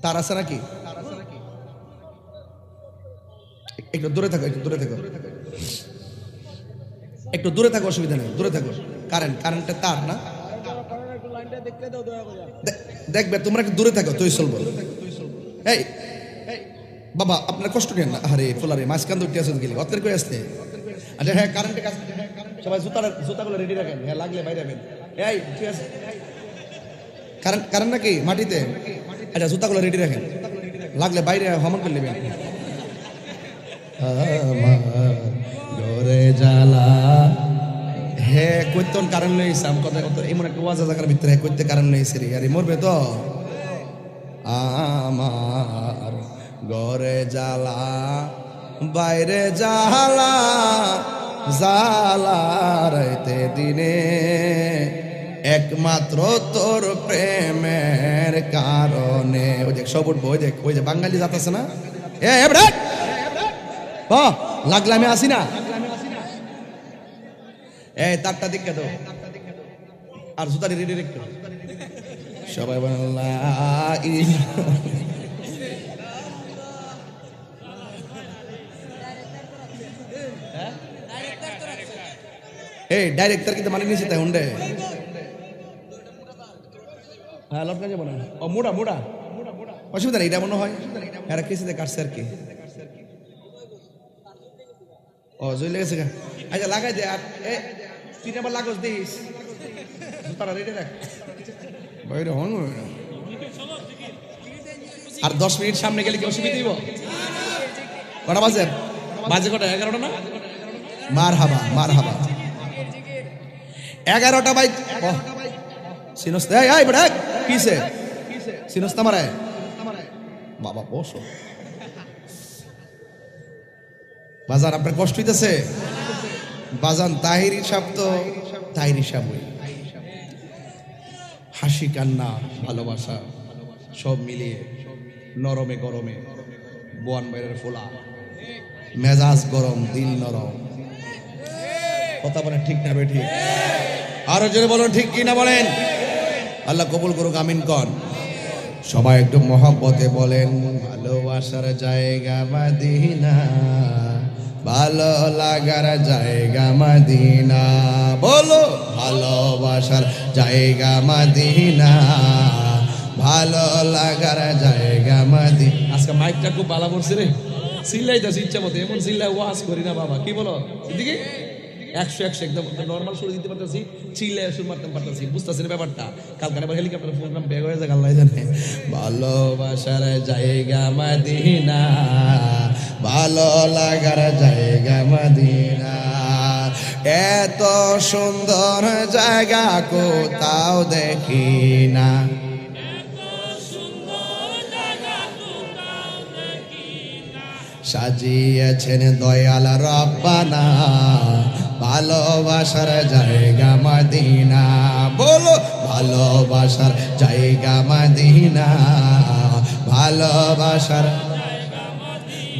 তার আছে নাকি? একটু দূরে থাকো, একটু দূরে থাকো, একটু দূরে থাকো, অসুবিধা নেই, দূরে থাকো। কারেন্টটা তার না, দেখবে তোমরা একটু দূরে থাকো, তুই চলবো। এই বাবা আপনার কষ্ট নেন না, আরে ফোলারে মাঝখান দুটি আছে গেলি অত্যার করে আসতে। আচ্ছা হ্যাঁ, কারেন্টের কাজ সবাই জুতাগুলো রেডি রাখেন, হ্যাঁ লাগলে বাইরে যাবেন। এই ঠিক আছে, কারেন্ট নাকি মাটিতে? আচ্ছা জুতাগুলো রেডি রাখেন, লাগলে বাইরে হমন করে নেবেন। ঘরে জ্বালা হে কইতন কারণ লইছে আম কথা কত এমন একটা ওয়াজ জায়গার ভিতরে কইতে কারণ লইছে রে, আরে মরবে তো। আমার ঘরে জ্বালা বাইরে জ্বালা, জ্বালা রাইতে দিনে, একমাত্র তোর প্রেমের কারণে। ওই দেখ সব উঠবো, ওই যে বাঙালি জাত আছে না, লাগলে আমি আসি না। এই তারটা দিকে তো আর জুতা রেডি রেখে সবাই এই ডাইরেক্টর কিন্তু মানে নিচে তাই উন্ডে। হ্যাঁ লটকা যাবো না, ও মোড়া মোড়া অসুবিধা নেই, এটা মনে হয় এরা কিসিতে কাটছে আর কি। ও জয় লেগেছে, আচ্ছা লাগাই দে। আর তুই আবার লাগস দিস, তারা রেডি রাখ। আর 10 মিনিট সামনে গেলে কি অসুবিধা দিব? কটা বাজে? বাজে কটা? 11টা না? মার হাবা 11টা বাইক সিনস্তে। এই বড় কিসে সিনস্তা মারে বাবা, বসো বাজান, আপনার কষ্ট হইতেছে বাজান। তাহির হিসাব তো তাহির হিসাব, হাসি কান্না ভালোবাসা সব মিলিয়ে নরমে গরমে বোয়ান বাইরের ফোলা, মেজাজ গরম দিল নরম। কথা বলেন ঠিক না বেঠি? আরো জোরে বলুন ঠিক কি না বলেন? আল্লাহ কবুল করুক, আমিন কন। সবাই একটু মহব্বতে বলেন, ভালোবাসার জায়গা মদিনা, ভালো লাগার জায়গা মদিনা। বলো ভালোবাসার জায়গা মদিনা, ভালো লাগার জায়গা মদিনা। আজকে মাইকটা খুব ভালো পড়ছে রে, চিল্লাইতেছি ইচ্ছা মতো, এমন চিল্লাই ওয়াজ করি না বাবা। কি বলো এদিকে? 100 একদম নর্মাল সুর দিতে পারতেছি, চিল্লাই সুর মারতে পারতেছি, বুঝতেছি না ব্যাপারটা। কালকে আবার হেলিকপ্টার প্রোগ্রাম বেগ হয়ে যায়, আল্লাহ জানে। ভালোবাসার জায়গা মদিনা, ভালো লাগার জায়গা মদিনা, এত সুন্দর জায়গা কোথাও দেখি না। সাজিয়েছেন দয়াল রব্বানা, ভালোবাসার জায়গা মদিনা। বলো ভালোবাসার জায়গা মদিনা, ভালোবাসার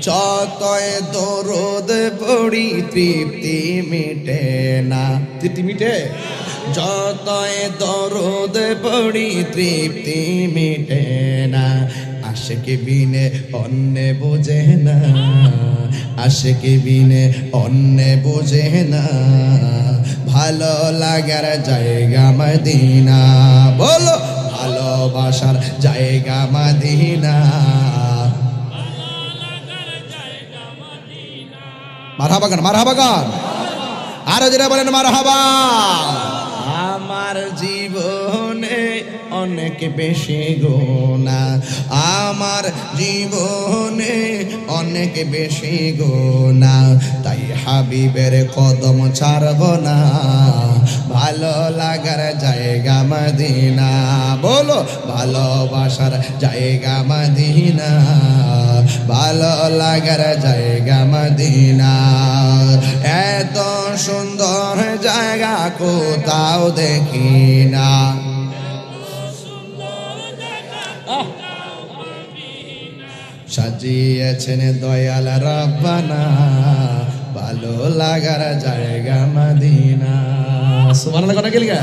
যতই দরুদ পড়ি তৃপ্তি মিটে না। তৃপ্তি মিটে? যতই দরুদ পড়ি তৃপ্তি মিটে না। আশিক বিনে অন্য বুঝে না, আশিক বিনে অন্য বুঝে না, ভালো লাগার জায়গা মদিনা। বলো ভালোবাসার জায়গা মদিনা, মারহাবা গান, মারহাবা গান, আরো যারা বলেন মারহাবা। আমার জীবনে অনেক বেশি গুনাহ, আমার জীবনে অনেক বেশি গুনাহ, তাই হাবিবের কদম ছাড়ব না, ভালো লাগার জায়গা মদিনা। বলো ভালোবাসার জায়গা মদিনা, ভালো লাগার জায়গা মদিনা। এত সুন্দর জায়গা কোথাও দেখি না। সাজিয়েছেন দয়াল রব্বানা, ভালো লাগার জায়গা মদিনা। সুবহানাল্লাহ কথা গেলি গা।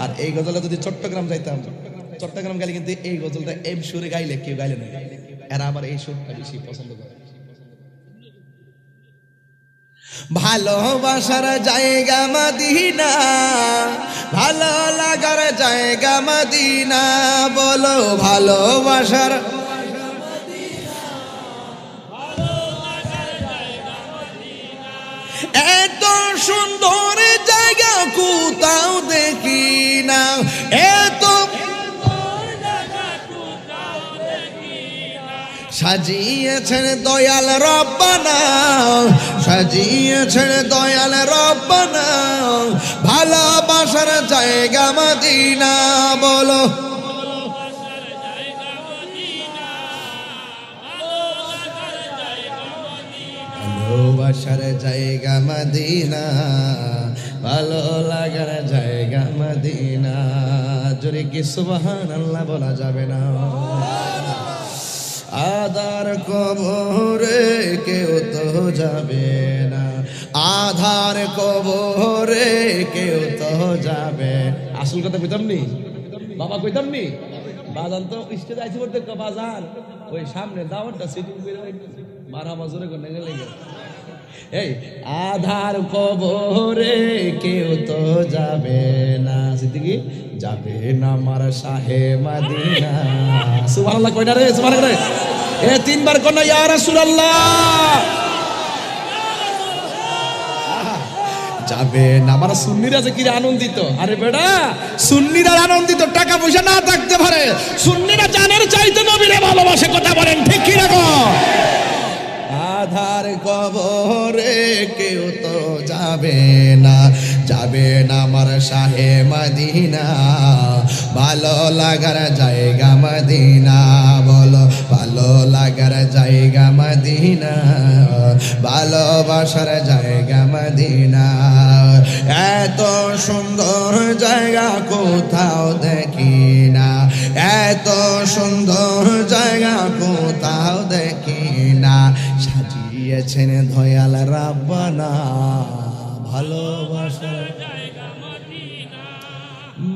আর এই গজলটা যদি চট্টগ্রাম যাইতাম, চট্টগ্রাম গেলে কিন্তু এই গজলটা এই সুরে গাইলে কেউ গাইলে না, এরা আবার এই সুরটা বেশি পছন্দ করে। ভালোবাসার জায়গা মদিনা, ভালো লাগার জায়গা মদিনা। বলো ভালোবাসার এত সুন্দর জায়গা কোথাও দেখি না, এত সাজিয়েছেন দয়াল রব্বানা, সাজিয়েছেন দয়াল রব্বানা, ভালোবাসার জায়গা মদিনা। বলো ভালোবাসার জায়গা মদিনা, ভালো লাগার জায়গা মদিনা। জোরে কি সুবহানাল্লাহ বলা যাবে না? আধার কবরে কেউ তো যাবে না, আধার কবরে কেউ তো যাবে। আসল কথা কইতাম নি বাবা, কইতাম নি বাজান তো স্টেজে আইছি বলতে বাজান ওই সামনে দাওয়াতটা সিটিং করে মারা মাজরে কোনে গেলে এই আধার কবরে কেউ তো যাবে না, সিদ্দিকী যাবে না আমার শাহে মদিনা। সুবহানাল্লাহ কইনা রে, সুবহানাল্লাহ এ তিনবার কোনা ইয়া রাসূলুল্লাহ। যাবে না আমার সুন্নিরা যে কি আনন্দিত। আরে বেটা সুন্নিরা আনন্দিত, টাকা পয়সা না থাকতে পারে, সুন্নিরা জানের চাইতে নবীরে ভালোবাসে। কথা বলেন ঠিক কি রাখো? আধার কবরে কেউ তো যাবে না, যাবে না আমার শাহে মদিনা, ভালো লাগার জায়গা মদিনা। বলো ভালো লাগার জায়গা মদিনা, ভালোবাসার জায়গা মদিনা। এত সুন্দর জায়গা কোথাও দেখি না, এত সুন্দর জায়গা কোথাও দেখি না। সাজিয়েছেন দয়াল রব্বানা, ভালোবাসার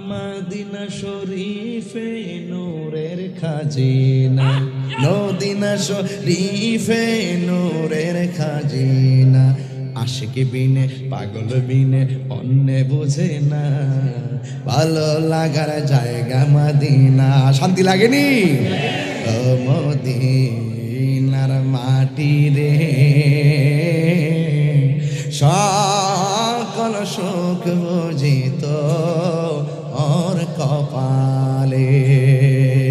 মদিনা শরীফে নূরের খাজিনা, মদিনা শরীফে নূরের খাজিনা। আশিক বিনে পাগল বিনে অন্য বুঝে না, ভালো লাগার জায়গা মদিনা। শান্তি লাগেনি? ও মদিনার মাটি রে, সকল সুখ বুঝিত ওর কপালে।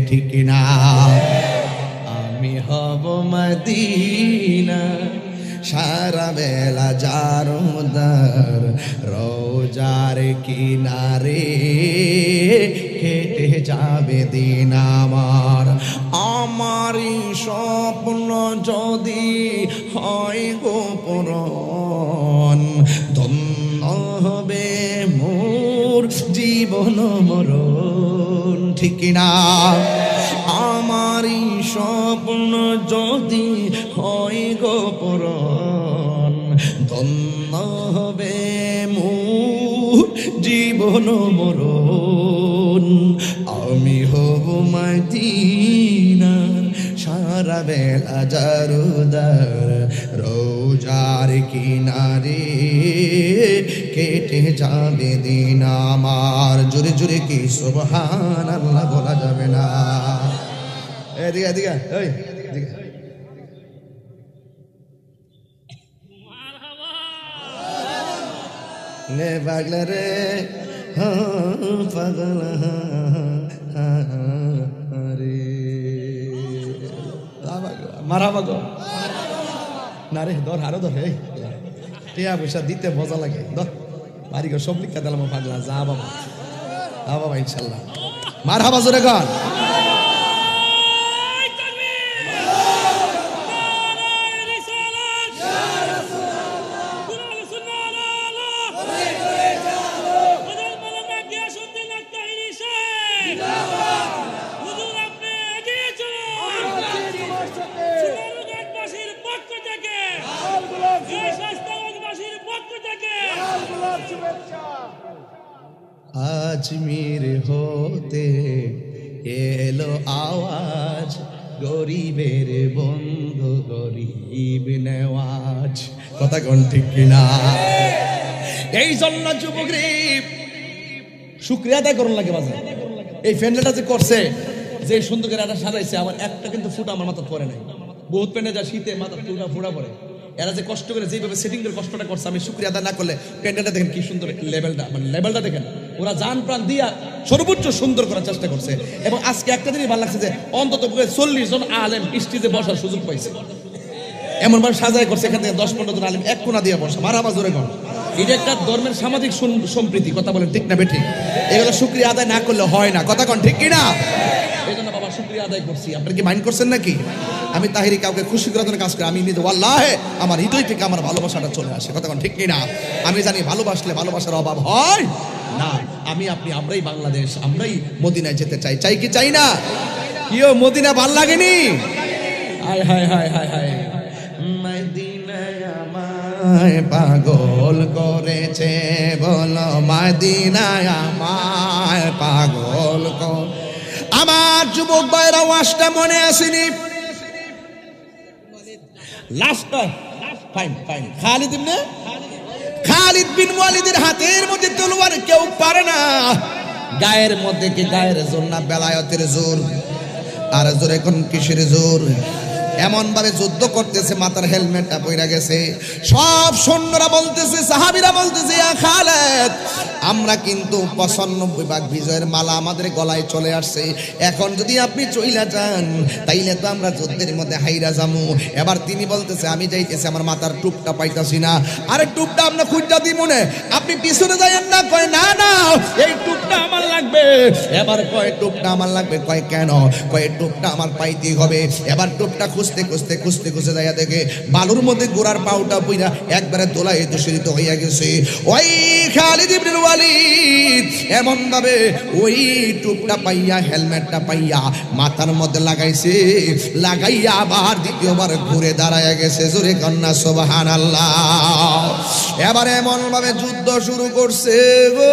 ঠিক না? আমি হব মদিনা সারা বেলা জারুদার, রোজার কিনারে কেটে যাবে দিন আমার। আমারই স্বপ্ন যদি হয় গোপন, ধন্য হবে মোর জীবন মরণ। ঠিক না? আমারই স্বপ্ন যদি হয় গোপন, ধন্য হবে মোর জীবন মরণ। আমি হব মদিনার সারা বেলা জারুদার, রোজার কিনারে কেটে যাবে দিন আমার। জোরে জোরে কি সুবহানাল্লাহ বলা যাবে না? এদিকে এদিকে ওই এদিকে। নে পাগলা রে পাগলা মারহাবা গো না রে ধর আরো ধর এই টিয়া পয়সা দিতে মজা লাগে ধর বাড়ি ঘর সব লিখা দিলাম পাগলা যা বাবা ইনশাল্লাহ মারহাবা জোরে গান আজমির হতে এলো আওয়াজ গরিবের বন্ধু গরিব নেওয়াজ কথা কোন ঠিক কিনা এই জন্য যুবক শুকরিয়া আদায় করুন লাগে বাজার এই ফ্যান্ডেলটা যে করছে যে সুন্দর করে এটা সাজাইছে আমার একটা কিন্তু ফুটা আমার মাথা পড়ে নাই বহুত প্যান্ডে যা শীতে মাথা ফুটা পড়ে এরা যে কষ্ট করে যেভাবে সেটিং করে কষ্টটা করছে আমি শুকরিয়া আদায় না করলে প্যান্ডেলটা দেখেন কি সুন্দর লেভেলটা মানে লেভেলটা দেখেন ওরা জান প্রাণ দিয়া সর্বোচ্চ সুন্দর করার চেষ্টা করছে এবং আজকে একটা দিনই ভালো লাগছে যে অন্তত 40 জন আলেম স্টেজে বসার সুযোগ পাইছে এমন ভাবে সাজায় করছে এখান থেকে 10-15 জন আলেম এক কোণা দিয়ে বসা মারাবা জোরে কোন এটা একটা ধর্মের সামাজিক সম্প্রীতি কথা বলেন ঠিক না বেঠিক এগুলো শুকরিয়া আদায় না করলে হয় না কথা কোন ঠিক কি না এই জন্য বাবা শুকরিয়া আদায় করছি আপনারা কি মাইন্ড করছেন নাকি আমি তাহিরি কাউকে খুশি করার জন্য কাজ করি আমি নিজে আল্লাহে আমার হৃদয় থেকে আমার ভালোবাসাটা চলে আসে কথা কোন ঠিক কি না আমি জানি ভালোবাসলে ভালোবাসার অভাব হয় না আমি আপনি আমরাই বাংলাদেশ আমরাই মদিনায় যেতে চাই চাই কি চাই না কিও মদিনা ভাল লাগেনি হায় হায় হায় হায় হায় মদিনায় আমায় পাগল করেছে বলো মদিনায় আমায় পাগল কর আমার যুবক ভাইরা ওয়াজটা মনে আসেনি লাস্ট ফাইন খালিদ বিন ওয়ালিদের হাতের মধ্যে তলোয়ার কেউ পারে না গায়ের মধ্যে কি গায়ের জোর না বেলায়েতের জোর আর জোরে কোন কিসের জোর এমন ভাবে যুদ্ধ করতেছে মাথার হেলমেটটা পইরা গেছে সব সৈন্যরা বলতেছে সাহাবীরা বলতেছে ইয়া খালিদ আমরা কিন্তু 95 ভাগ বিজয়ের মালা আমাদের গলায় চলে আসছে এখন যদি আপনি চইলা যান তাইলে তো আমরা যুদ্ধের মধ্যে হাইরা যামু এবার তিনি বলতেছে আমি যাইতেছি আমার মাথার টুপটা পাইতাছি না আরে টুপটা আপনি খুঁজা দিমুনে আপনি পিছনে যায়েন না কয় না না এই টুপটা আমার লাগবে এবার কয় টুপটা আমার লাগবে কয় কেন কয় টুপটা আমার পাইতেই হবে এবার টুপটা খুঁজতে যাইয়া দেখে বালুর মধ্যে গোড়ার পাউটা পইরা একবারে দোলায় দূষিত হইয়া গেছে ওই খালিদ ইবনে ওয়ালিদ এমন ভাবে ওই টুপটা পাইয়া হেলমেটটা পাইয়া মাথার মধ্যে লাগাইছে লাগাইয়া আবার দ্বিতীয়বার ঘুরে দাঁড়ায় গেছে জোরে কন্যা সুবহানাল্লাহ এবার এমন ভাবে যুদ্ধ শুরু করছে গো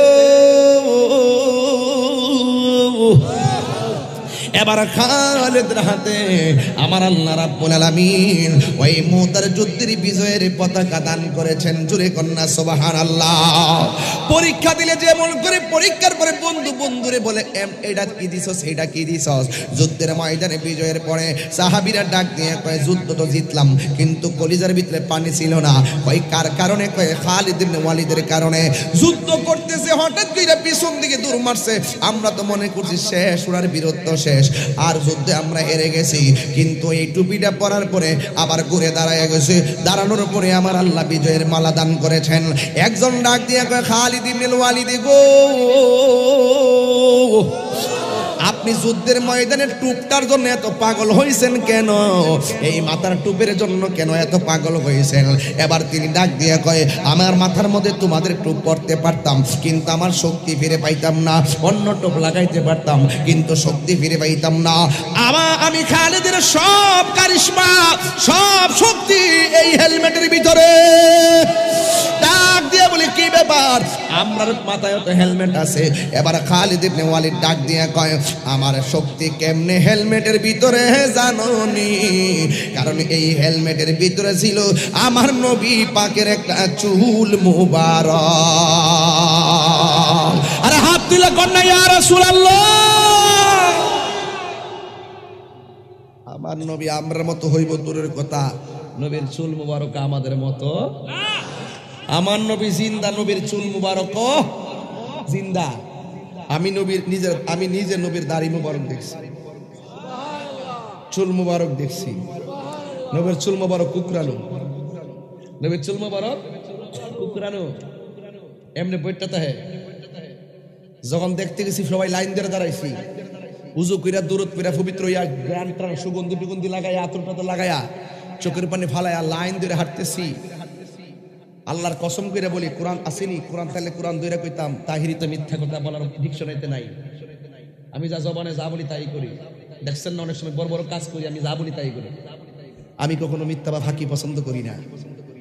এবার খালিদের হাতে আমার আল্লাহ রাব্বুল আলামিন ওই মুতার যুদ্ধের বিজয়ের পতাকা দান করেছেন জোরে কন্যা সুবহানাল্লাহ পরীক্ষা দিলে যেমন করে পরীক্ষার পরে বন্ধুরে বলে এটা কি দিছস এটা কি দিছস যুদ্ধের ময়দানে বিজয়ের পরে সাহাবীরা ডাক দিয়ে কয় যুদ্ধ তো জিতলাম কিন্তু কলিজার ভিতরে পানি ছিল না কয় কার কারণে কয় খালিদ ইবনে ওয়ালিদের কারণে যুদ্ধ করতেছে হঠাৎ করে পিছন দিকে দৌড় মারছে আমরা তো মনে করছি শেষ ওনার বীরত্ব শেষ আর যুদ্ধে আমরা হেরে গেছি কিন্তু এই টুপিটা পরার পরে আবার ঘুরে দাঁড়ায় গেছে দাঁড়ানোর পরে আমার আল্লাহ বিজয়ের মালা দান করেছেন একজন ডাক দিয়ে কয় খালিদ ইবনে ওয়ালিদ গো আপনি যুদ্ধের ময়দানে টুপটার জন্য এত পাগল হইছেন কেন এই মাথার টুপের জন্য কেন এত পাগল হইছেন এবার তিনি ডাক দিয়ে কয় আমার মাথার মধ্যে তোমাদের টুপ পরতে পারতাম কিন্তু আমার শক্তি ফিরে পাইতাম না অন্য টুপ লাগাইতে পারতাম কিন্তু শক্তি ফিরে পাইতাম না আমি খালিদের সব কারিশমা সব শক্তি এই হেলমেটের ভিতরে ডাক দিয়ে বলি কি ব্যাপার আমার মাথায় তো হেলমেট আছে এবার খালিদ ইবনে ওয়ালিদ ডাক দিয়ে কয় আমার শক্তি কেমনে হেলমেটের ভিতরে জানোনি কারণ এই হেলমেটের ভিতরে ছিল আমার নবী পাকের একটা চুল মুবারক আরে হাত দিলে কন্যা ইয়া রাসূলুল্লাহ আমার নবী আমরার মতো হইব দূরের কথা নবীর চুল মুবারক আমাদের মতো আমার নবী জিন্দা নবীর চুল মুবারক জিন্দা আমি নিজে নবীর দাড়ি মুবারক দেখছি চুল মুবারক দেখছি নবীর চুল মোবারক কুকরানো, নবীর চুল মোবারক কুকরানো, এমনি বইটাতে হে। যখন দেখতে গেছি সবাই লাইন ধরে দাঁড়াইছি, উজু কইরা দূরত কইরা পবিত্র ইয়া গ্রান ট্রান সুগন্ধি টুগন্ধি লাগাইয়া আতর টাতর লাগাইয়া চোখের পানি ফালাইয়া লাইন ধরে হাঁটতেছি। আল্লাহর কসম কইরা বলি, কোরআন আসেনি, কোরআন তাহলে কোরআন ধরে কইতাম। তাহিরি তো মিথ্যা কথা বলার ডিকশনারিতে নাই। আমি যা জবানে যা বলি তাই করি। দেখছেন না অনেক সময় বড় বড় কাজ করি, আমি যা বলি তাই করি। আমি কখনো মিথ্যা বা ফাঁকি পছন্দ করি না।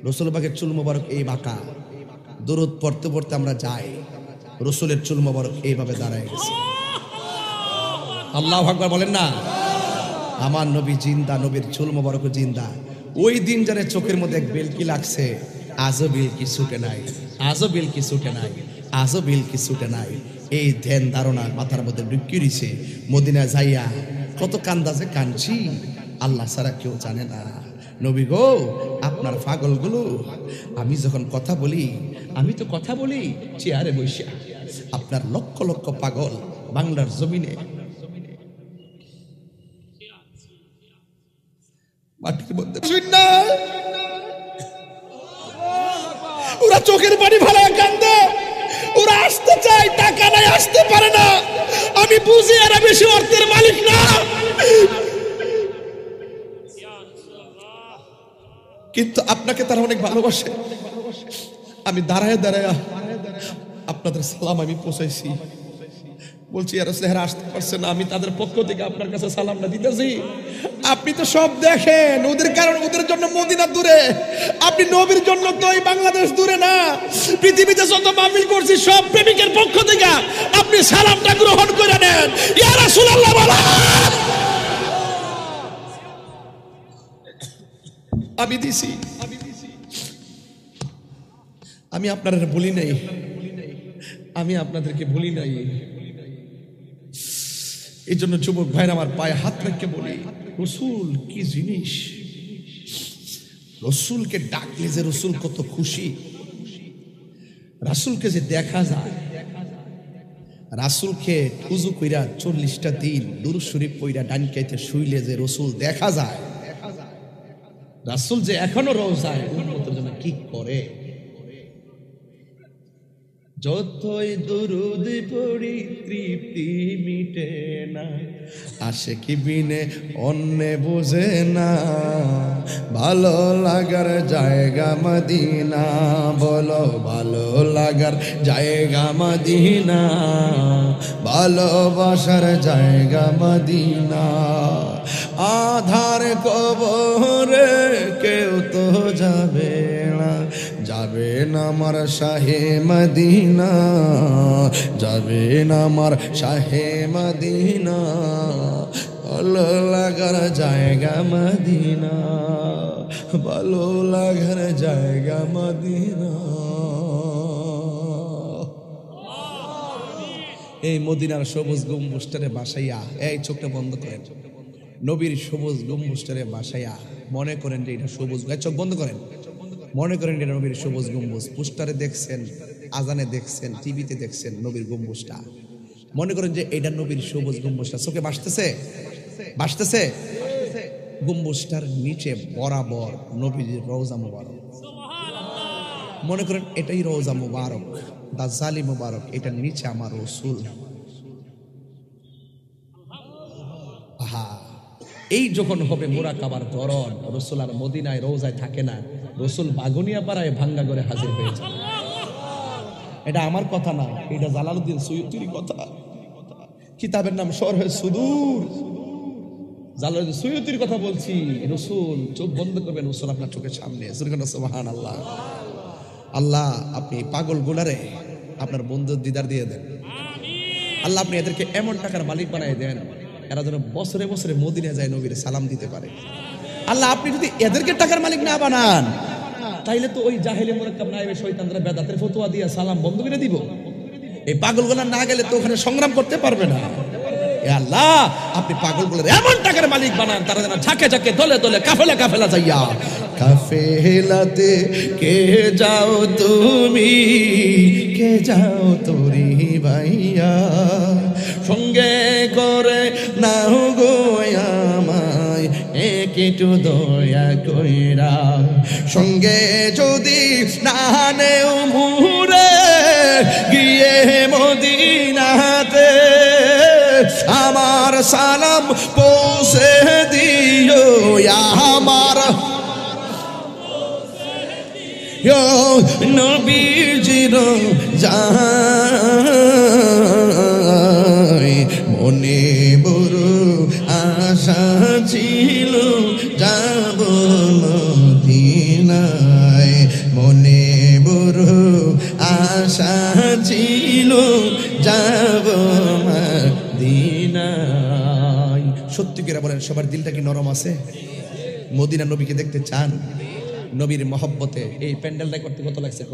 রসুল পাকের চুল মোবারক এই বাঁকা, দরুদ পড়তে পড়তে আমরা যাই, রসুলের চুল মোবারক এইভাবে দাঁড়ায় গেছে। আল্লাহু আকবার বলেন না। আমার নবী জিন্দা, নবীর চুল মোবারক জিন্দা। ওই দিন জানে চোখের মধ্যে এক বেলকি লাগছে, আজও বেলকি ছুটে নাই, আজও বেলকি ছুটে নাই, আজও বেলকি ছুটে নাই। এই ধ্যান ধারণা মাথার মধ্যে ঢুকিয়ে দিছে। মদিনা যাইয়া কত কান্দাছে, কাঁদছি, আল্লাহ ছাড়া কেউ জানে না। নবী গো, আপনার পাগলগুলো, আমি যখন কথা বলি, আমি তো কথা বলি চেয়ারে বসে, আপনার লক্ষ লক্ষ পাগল বাংলার জমিনে মাটির মধ্যে ওরা চোখের পানি ফেলায় কান্দে, ওরা আসতে চায়, টাকা নাই, আসতে পারে না। আমি বুঝি এরা বেশি অর্থের মালিক না, কিন্তু আপনাকে তারা অনেক ভালোবাসে। আমি দাঁড়ায় দাঁড়ায় আপনাদের সালাম আমি পৌঁছাইছি। বলছি এরা চেহারা আসতে পারছে না, আমি তাদের পক্ষ থেকে আপনার কাছে সালামটা দিতেছি। আপনি তো সব দেখেন, ওদের কারণ ওদের জন্য মদিনা দূরে, আপনি নবীর জন্য তো এই বাংলাদেশ দূরে না। পৃথিবীতে যত মাহফিল করছি সব প্রেমিকের পক্ষ থেকে আপনি সালামটা গ্রহণ করে নেন। ইয়া রাসূলুল্লাহ বলেন। আমি দিছি, আমি আপনাদের বলি নাই, আমি আপনাদেরকে বলি নাই। এই জন্য যুবক ভাইরা আমার পায়ে হাত রেখে বলি, রসুল কি জিনিস। রসুলকে ডাকলে যে রসুল কত খুশি, রাসূলকে যে দেখা যায়, রাসূলকে উযু কইরা 40টা দিন দুরূদ শরীফ পড়া ডান কাইতে শুইলে যে রসুল দেখা যায়, রাসূল যে এখনো রওজায় উম্মতের জন্য কি করে। যতই দুরুদ পড়ি তৃপ্তি মিটে না, আশিকি বিনে অন্য বুঝে না, ভালো লাগার জায়গা মদিনা, বলো ভালো লাগার জায়গা মদিনা, ভালোবাসার জায়গা মদিনা। আধার কবরে কেউ তো যাবে না, যাবে না আমার শাহে মদিনা, যাবে না আমার শাহে মদিনা, ভালো লাগার জায়গা মদিনা, ভালো লাগার জায়গা মদিনা। এই মদিনার সবুজ গম্বুজটারে বাসাইয়া, এই চোখটা বন্ধ করেন, নবীর সবুজ গম্বুজটারে বাসাইয়া মনে করেন যে এটা সবুজ, চোখ বন্ধ করেন, মনে করেন এটা নবীর সবুজ গম্বুজ। পোস্টারে দেখছেন, আজানে দেখছেন, টিভিতে দেখছেন নবীর গম্বুজটা, মনে করেন যে এটা নবীর সবুজ গম্বুজটা চোখে ভাসতেছে, ভাসতেছে। গম্বুজটার নিচে বরাবর নবীর রওজা মুবারক, মনে করেন এটাই রওজা মুবারক, দাজ্জালি মুবারক, এটার নিচে আমার রাসূল। আহা, এই যখন হবে মুরাকাবার ধরন, রাসূল আর মদিনায় রওজায় থাকে না, রাসূল বাগুনিয়া পাড়ায় ভাঙ্গা করে হাজির হয়ে যায়। এটা আমার কথা না, এটা জালালউদ্দিন সুয়ুতির কথা। কিতাবের নাম শরহে সুদূর, জালালউদ্দিন সুয়ুতির কথা বলছি। রাসূল চোখ বন্ধ করবেন, রাসূল আপনার চোখের সামনে। সুবহানাল্লাহ। আল্লাহ আপনি পাগল গুলারে আপনার বন্ধুর দিদার দিয়ে দেন। আল্লাহ আপনি এদেরকে এমন টাকার মালিক বানাই দেন, এরা যেন বছরে বছরে মদিনা যায় নবীর সালাম দিতে পারে। আল্লাহ আপনি যদি এদেরকে টাকার মালিক না বানান, তাইলে তো ওই জাহেলে মুরাক্কাব নায়েবে শয়তানরা বেদাতের ফতোয়া দিয়ে সালাম বন্ধ করে দিব। এই পাগলগুলা না গেলে তো ওখানে সংগ্রাম করতে পারবে না। এ আল্লাহ আপনি পাগলগুলোর এমন টাকার মালিক বানান, তারা যেন ঝাঁকে ঝাঁকে দলে দলে কাফেলা কাফেলা যাইয়া, কাফেলাতে কে যাও তুমি, কে যাও তোরি ভাইয়া, সঙ্গে করে নাও গো আমায়, এক একটু দয়া কইরা সঙ্গে যদি না নেও মুরে গিয়ে মদিনাতে আমার সালাম পৌঁছে দিও আমার নবীজির যায় মনে বড় আশা ছিল যাব মদিনায় মনে বড় আশা ছিল যাব মদিনায়। সত্যি করে বলেন, সবার দিলটা কি নরম আছে? মদিনা নবীকে দেখতে চান? নবীর মহব্বতে এই প্যান্ডেলটা করতে কত লাগছে?